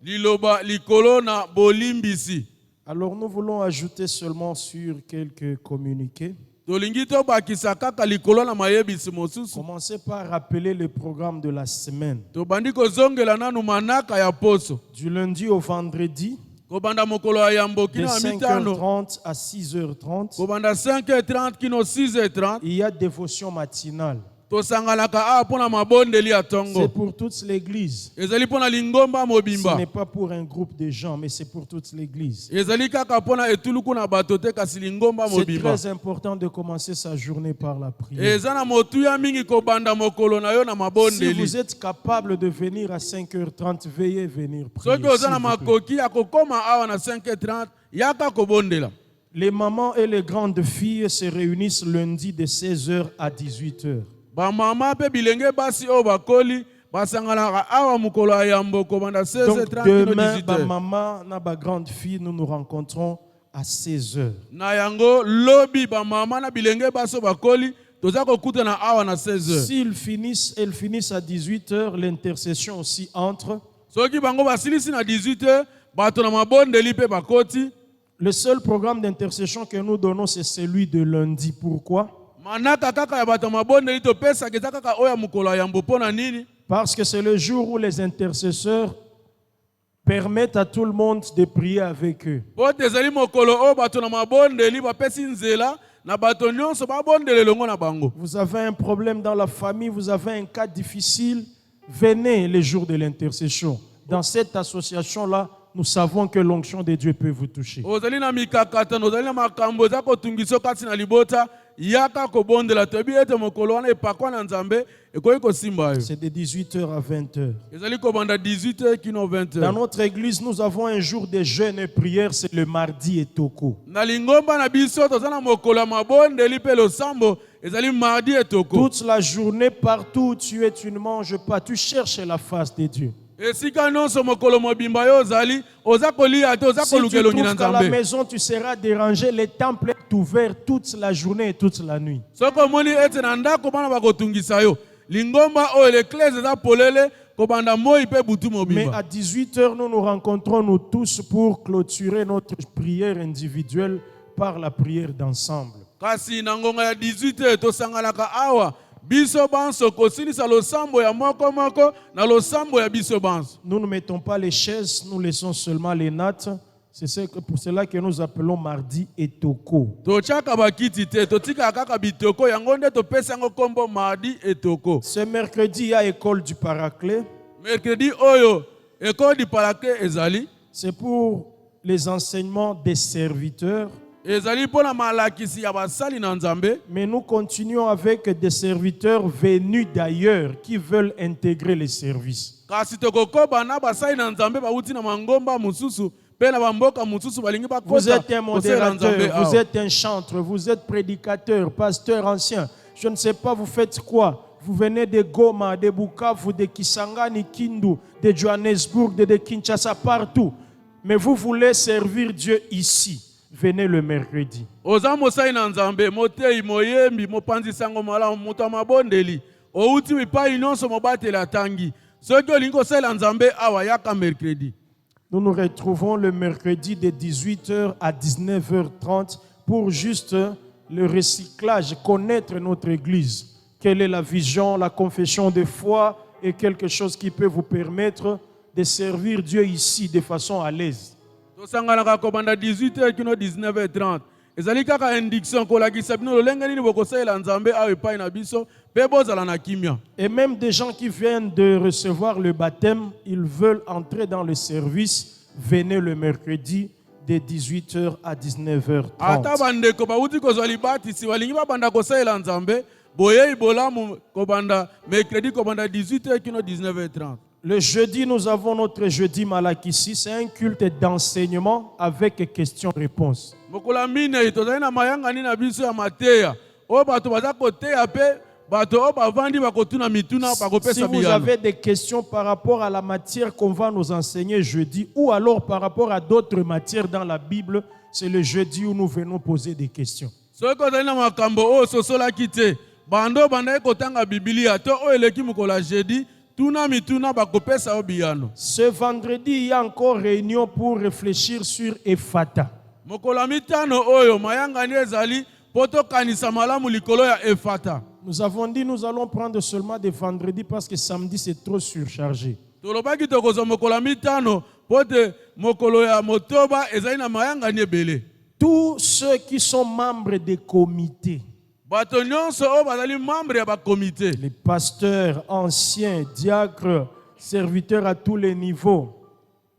Liloba likolo na bolimbisi. Alors nous voulons ajouter seulement sur quelques communiqués. Tolingi tobakisa kaka likolo na mayebisi mosusu. Commencez par rappeler le programme de la semaine. Tobandi kozongela nanu manaka ya poso. Du lundi au vendredi, Kobanda mokolo ya yambo de kino na mitano. 5h30 à 6h30, Kobanda 5h30 kino 6h30. il y a dévotion matinale. Tosangalaka a pona mabondeli ya tongo. C'est pour toute l'église. Ezali pona lingomba Ce mobimba. n'est pas pour un groupe de gens, mais c'est pour toute l'église. Ezali kaka pona etuluku na bato te kasi lingomba C'est mobimba. très important de commencer sa journée par la prière. Eza na motuya mingi kobanda mokolo na yo na Si mabondeli. vous êtes capable de venir à 5h30, veuillez venir prier. Soki oza na s'il vous plaît. makoki ya kokoma awa na 5h30 yaka kobondela. Les mamans et les grandes filles se réunissent lundi de 16h à 18h. Ba mama pe bilenge basi o bakoli basangalaka awa mokolo ya yambo kobanda Donc 16h30 kino demain, 18h. maman et grande fille, nous nous rencontrons à 16h. Na yango lobi ba mama na bilenge baso bakoli toza kokutana awa na 16h. Elles finissent à 18h, l'intercession aussi entre. Soki bango basilisi na 18h bato na mabondeli pe bakoti. Le seul programme d'intercession que nous donnons, c'est celui de lundi. Pourquoi? Manaka kaka ya bato mabondeli to pesa keza kaka oya mokolo ya yambo pona nini? Parce que c'est le jour où les intercesseurs permettent à tout le monde de prier avec eux. Po tezali mokolo o bato na mabondeli bapesi nzela na bato nyonso babondele longo na bango. Vous avez un problème dans la famille, vous avez un cas difficile, venez les jours de l'intercession. Dans cette association-là, nous savons que l'onction de Dieu peut vous toucher. Ozali na mikakata ozali na makambo za kotungiso kati na libota yaka kobondela tobi ete mokolo wana epakwa na nzambe ekoyi kosimba yo. C'est de 18h à 20h. Ezali kobanda 18h kino Dans 20h. notre église, nous avons un jour de jeûne et prière, c'est le mardi et toko. Na lingomba na biso toza na mokolo ya mabondeli pe losambo ezali mardi etoko. Toute la journée, partout où tu es, tu ne manges pas, tu cherches la face de Dieu. Esika nyonso mokolo mobimba yo ozali oza kolia te oza Si tu kolukela ongi na trouves qu'à la nzambe. maison, tu seras dérangé, le temple est ouvert toute la journée et toute la nuit. Soko omoni ete na ndako bana bakotungisa yo lingomba oyo l'église eza polele kobanda moi pe butu Mais mobimba. à 18h, nous nous rencontrons nous tous pour clôturer notre prière individuelle par la prière d'ensemble. Kasi na ngonga ya 18h tosangalaka awa biso banso kosilisa losambo ya moko moko na losambo ya biso banso. Nous ne mettons pas les chaises, nous laissons seulement les nattes. C'est pour cela que nous appelons mardi et toko. Tochaka bakiti te totika kaka bitoko yango nde topesa yango kombo mardi etoko. Ce mercredi, il y a école du Paraclet. Mercredi oyo école du Paraclet ezali C'est pour les enseignements des serviteurs, ezali mpona malakisi ya basali na Nzambe, mais nous continuons avec des serviteurs venus d'ailleurs qui veulent intégrer les services. kasi tokokoba na basali na Nzambe bauti na mangomba mususu pe na bamboka mususu balingi Vous êtes bakota un modérateur, vous êtes un chantre, vous êtes prédicateur, pasteur ancien. Je ne sais pas, vous faites quoi? Vous venez de Goma, de Bukavu, de Kisangani, Kindu, de Johannesburg, de Kinshasa, partout. Mais vous voulez servir Dieu ici. Venez le mercredi. oza mosali na Nzambe motei moyembi mopanzi sango malamu moto mabondeli outi mipai nyonso mobatela tangi soki olingi kosalela Nzambe awa yaka mercredi. Nous nous retrouvons le mercredi de 18h à 19h30 pour juste le recyclage, connaître notre église. Quelle est la vision, la confession de foi et quelque chose qui peut vous permettre de servir Dieu ici de façon à l'aise. tosanganaka kobanda 18h kino 19h30 ezali kaka indiction kolakisa bino lolenge nini bokosalela Nzambe awa epai na biso pe bozala na kimia. Et même des gens qui viennent de recevoir le baptême, ils veulent entrer dans le service. Venez le mercredi de 18h à 19h30. ata bandeko bauti kozwa libatisi balingi babanda kosalela Nzambe boyei bolamu kobanda mercredi kobanda 18h kino 19h30. Le jeudi, nous avons notre jeudi Malakissi. C'est un culte d'enseignement avec questions-réponses. mokola minei tozali na mayangani na biso ya mateya oyo bato baza koteya pe bato oyo bavandi bakotuna mituna Si bakopesa vous biyano. avez des questions par rapport à la matière qu'on va nous enseigner jeudi, ou alors par rapport à d'autres matières dans la Bible, c'est le jeudi où nous venons poser des questions. soki ozali na makambo oyo sosolaki te bando bandaki kotanga bibilia to oyo eleki mokolo ya jeudi tuna mituna bakopesa yo biyano. Ce vendredi, il y a encore réunion pour réfléchir sur Ephata. mokolo ya mitano oyo mayangani ezali mpo tokanisa malamu likolo ya efata. Nous avons dit nous allons prendre seulement des vendredis parce que samedi c'est trop surchargé. tolobaki tokozwa mokolo ya mitano mpo te mokolo ya motoba ezali na mayangani ebele. Tous ceux qui sont membres des comités, bato nyonso oyo bazali membre ya bakomite, les pasteurs, anciens, diacres, serviteurs à tous les niveaux.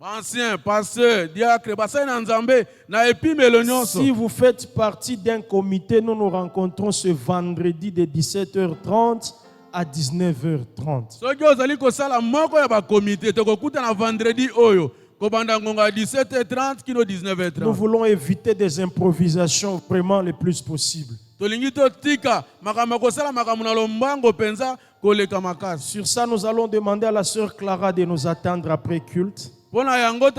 ancien pasteur diacre basali na Nzambe na epimelo nyonso. Si vous faites partie d'un comité, nous nous rencontrons ce vendredi de 17h30 à 19h30. soki ozali kosala moko ya bakomite tokokuta na vendredi oyo kobanda ngonga 17h30 kino Nous 19h30. voulons éviter des improvisations vraiment le plus possible. tolingi totika makambo kosala makambo na lombango penza koleka makasi. Sur ça, nous allons demander à la sœur Clara de nous attendre après culte, mpona yango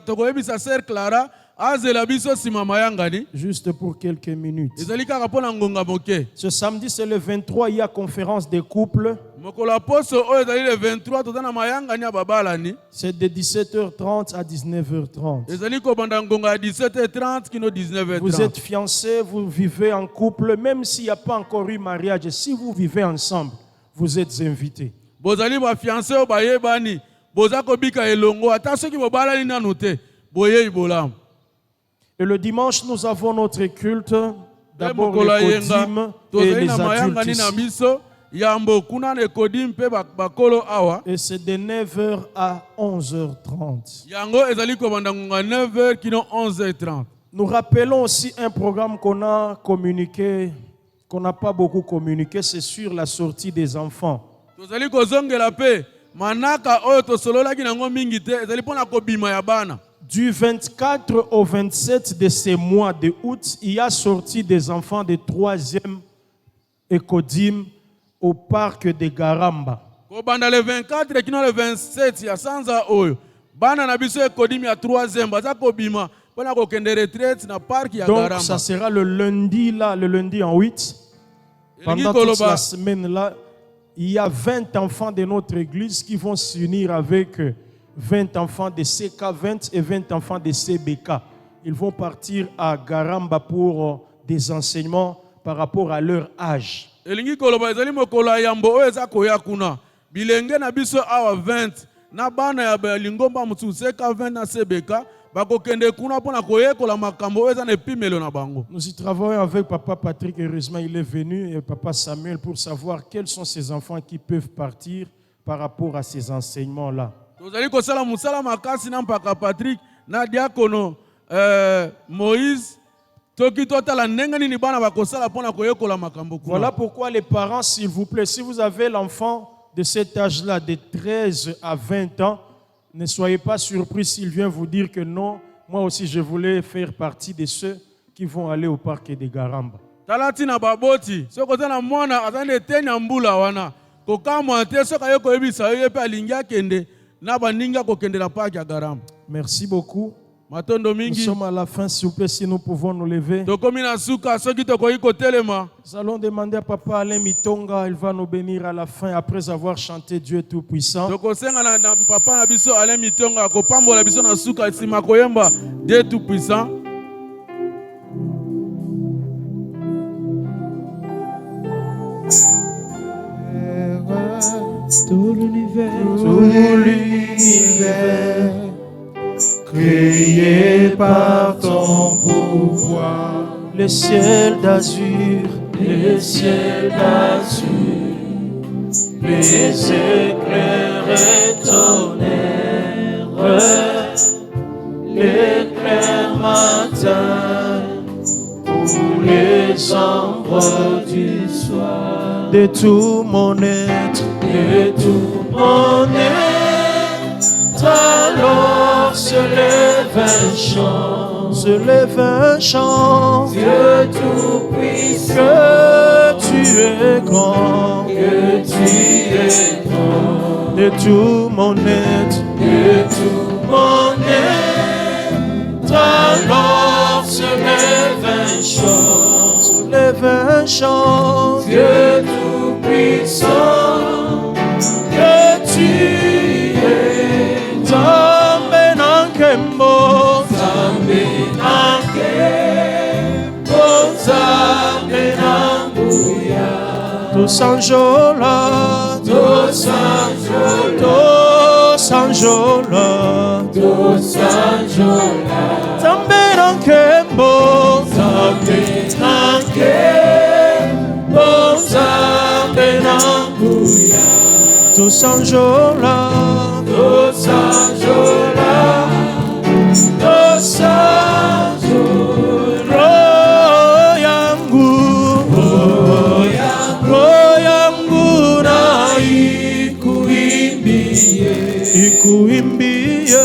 tokoyebisa ser Clara azela biso nsima mayangani juste pour quelques minutes. ezali kaka mpona ngonga moke. Ce samedi, c'est le 23, il y a conférence des couples. mokolo ya poso oyo ezali le 23 toza na mayangani ya babalani C'est de 17h30 à 19h30. ezali kobanda ngonga ya 17h30 kino Vous 19h30. êtes fiancés, vous vivez en couple, même s'il n'y a pas encore eu mariage, si vous vivez ensemble, vous êtes invités. bozali bafiance oyo bayebani boza kobika elongo ata soki bobalani nanu te boyei bolamu. Et le dimanche, nous avons notre culte. D'abord mokolo ya les yenga codimes et tozali les na adultes mayangani na ici. biso yambo kuna na ekodi mpe bakolo awa Et c'est de 9h à 11h30. yango ezali kobanda ngonga 9h kino 11h30. Nous rappelons aussi un programme qu'on a communiqué, qu'on n'a pas beaucoup communiqué, c'est sur la sortie des enfants. tozali kozongela mpe manaka oyo tosololaki nango mingi te ezali mpona kobima ya bana. Du 24 au 27 de ce mois de août, il y a sorti des enfants de 3e Ekodim au parc de Garamba. kobanda le 24 kino le 27 ya sanza oyo bana na biso ekodimi ya 3e baza kobima mpona kokende retraite na park ya Donc Garamba. ça sera le lundi là, le lundi en 8. Elingi Pendant toute koloba la semaine là, il y a 20 enfants de notre église qui vont s'unir avec 20 enfants de CK20 et 20 enfants de CBK. Ils vont partir à Garamba pour des enseignements par rapport à leur âge. elingi koloba ezali mokolo ya yambo oyo eza koya kuna bilenge na biso awa 20 na bana ya balingomba mosusu seka 20 na sebeka bakokende kuna mpona koyekola makambo oyo eza na epimelo na bango. Nous y travaillons avec Papa Patrick, heureusement il est venu, et Papa Samuel pour savoir quels sont ces enfants qui peuvent partir par rapport à ces enseignements-là. tozali kosala mosala makasi na mpaka Patrick na diakono Moïse toki totala ndenge nini bana bakosala pona koyekola makambo kuna. Voilà pourquoi les parents, s'il vous plaît, si vous avez l'enfant de cet âge-là, de 13 à 20 ans, ne soyez pas surpris s'il vient vous dire que non, moi aussi je voulais faire partie de ceux qui vont aller au parc de Garamba. Talati na baboti sokoza na mwana azande tenya mbula wana kokamwa te soka yeko ebisa yepe alingia kende na baninga kokendela park ya Garamba. Merci beaucoup. Matondo Nous mingi sommes à la fin, s'il vous plaît, si nous pouvons nous lever. tokomi na suka soki tokoki kotelema. Nous allons demander à Papa Alain Mitonga, il va nous bénir à la fin après avoir chanté Dieu Tout-Puissant. Tokosenga na papa na biso Alain Mitonga kopambola biso na suka sima koyemba Dieu tout puissant. Tout l'univers créé par ton pouvoir, le ciel d'azur, les éclairs et tonnerres, l'éclair matin, tous les ombres du soir, de tout mon être, alors se lève un chant, Dieu tout-puissant, que tu es grand, de tout mon être, alors se lève un chant, Dieu tout-puissant, que tu es Zambe nankembo, Zambe nambuya, Tosanjola, Zambe nankembo, Zambe nambuya, Tosanjola, royangu na ikuimbie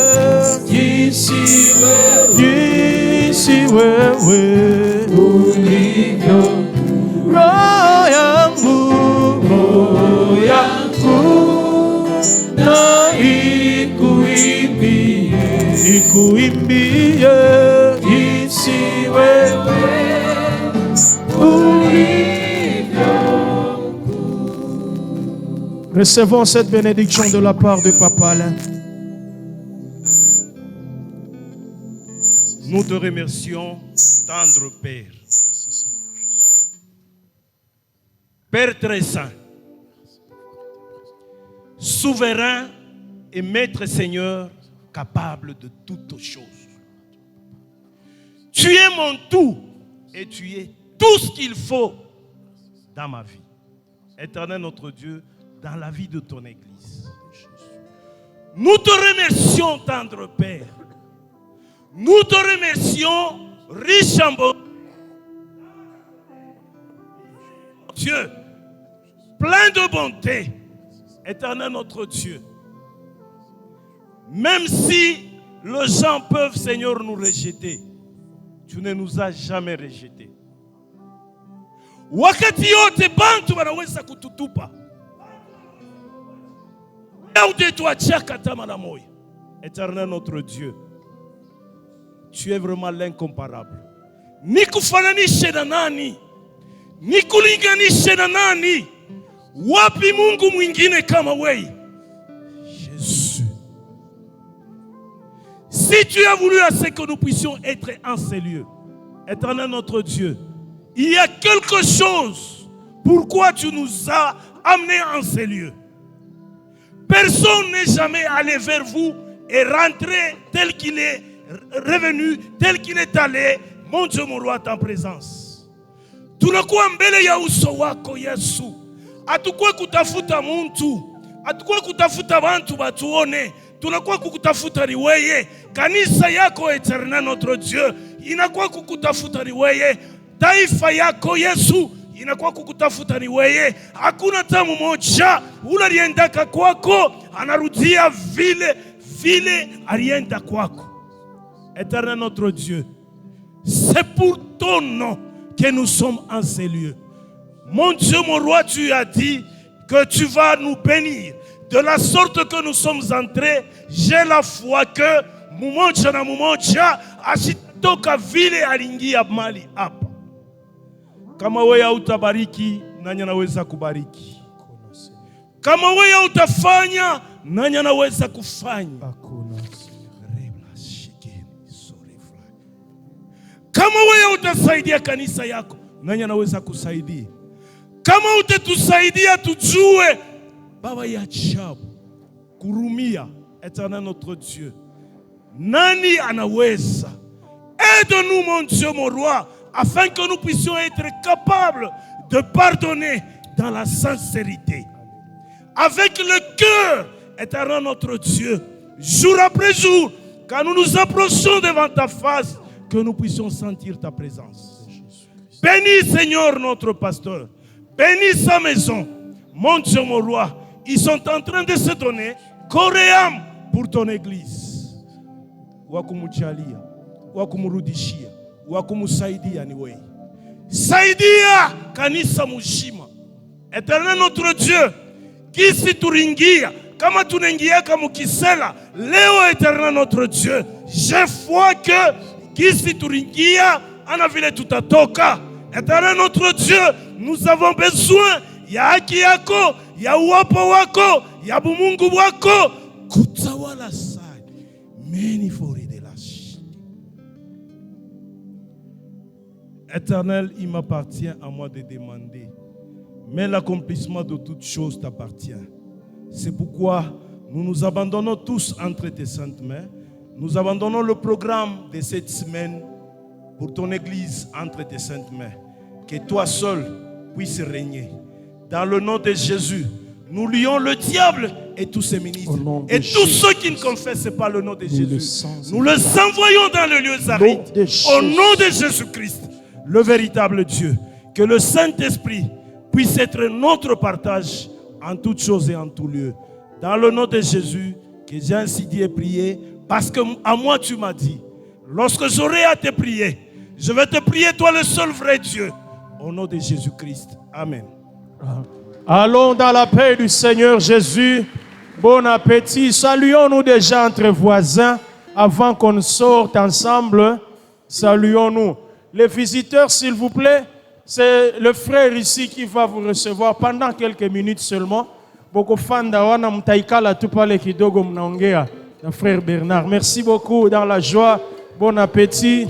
jinsi wewe ulivyo, royangu na ikuimbie jinsi wewe ulivyo. Recevons cette bénédiction de la part de Papa Alain. Nous te remercions, tendre Père. Père très saint, souverain et maître Seigneur, capable de toutes choses. Tu es mon tout et tu es tout ce qu'il faut dans ma vie. Éternel notre Dieu, dans la vie de ton Église. Nous te remercions, tendre Père. Nous te remercions, riche en bonté. Dieu, plein de bonté, éternel notre Dieu. Même si les gens peuvent, Seigneur, nous rejeter, tu ne nous as jamais rejetés. Wakati yote bantu wanaweza kututupa. Éternel notre Dieu, tu es vraiment l'incomparable. Nikufananishe na nani? Nikulinganishe na nani? Wapi Mungu mwingine kama wewe? Jésus. Si tu as voulu à ce que nous puissions être en ces lieux, éternel notre Dieu, il y a quelque chose pourquoi tu nous as amenés en ces lieux. Personne n'est jamais allé vers vous et rentré tel qu'il est revenu, tel qu'il est allé, mon Dieu, mon roi, en présence. Tunakuwa mbele ya uso wako Yesu. Atukwe kutafuta muntu, atukwe kutafuta bantu batuone, tunakuwa kukutafuta ni weye. Kanisa yako Eternel notre Dieu inakuwa kukutafuta ni weye. Taifa yako Yesu inakuwa kukutafuta ni weye. Hakuna tamu moja ule aliendaka kwako anarudia vile alienda kwako. Éternel notre Dieu, c'est pour ton nom que nous sommes en ces lieux. Mon Dieu, mon roi, tu as dit que tu vas nous bénir. De la sorte que nous sommes entrés, j'ai la foi que mumoja na mumoja asitoka vile aliingia mali hapa. Kama wewe hautabariki, nani anaweza kubariki? Kama wewe hautafanya, nani anaweza kufanya? Kama wewe utasaidia kanisa yako, nani anaweza kusaidia? Kama utatusaidia tujue Baba ya ajabu, kurumia, Éternel notre Dieu, nani anaweza? Aide-nous mon Dieu, mon roi, afin que nous puissions être capables de pardonner dans la sincérité. Avec le cœur, Éternel notre Dieu, jour après jour, quand nous nous approchons devant ta face, que nous puissions sentir ta présence. Bénis Seigneur notre pasteur, bénis sa maison. Mon Dieu, mon roi, ils sont en train de se donner corps et âme pour ton église. Wakumujalia, wakumurudishia, wakumusaidia ni wewe. Saidia kanisa mujima. Éternel notre Dieu, kisi turingia, kama tunaingia kama kisela, leo Éternel notre Dieu, j'ai foi que kisi turingia, ana vile tutatoka. Éternel notre Dieu, nous avons besoin ya haki yako, ya uwapo wako, ya bumungu wako, kutawala sana. Many for de la shit. Éternel, il m'appartient à moi de demander, mais l'accomplissement de toutes choses t'appartient. C'est pourquoi nous nous abandonnons tous entre tes saintes mains. Nous abandonnons le programme de cette semaine pour ton église entre tes saintes mains. Que toi seul puisses régner. Dans le nom de Jésus, nous lions le diable et tous ses ministres. Et tous ceux qui ne confessent pas le nom de Jésus, nous les envoyons dans le lieu aride. Au nom de Jésus-Christ, le véritable Dieu. Que le Saint-Esprit puisse être notre partage en toutes choses et en tout lieu. Dans le nom de Jésus, que j'ai ainsi dit et prié, parce que à moi tu m'as dit, lorsque j'aurai à te prier, je vais te prier, toi le seul vrai Dieu. Au nom de Jésus-Christ. Amen. Allons dans la paix du Seigneur Jésus. Bon appétit. Saluons-nous déjà entre voisins avant qu'on sorte ensemble. Saluons-nous. Les visiteurs, s'il vous plaît, c'est le frère ici qui va vous recevoir pendant quelques minutes seulement. Frère Bernard, merci beaucoup, dans la joie. Bon appétit.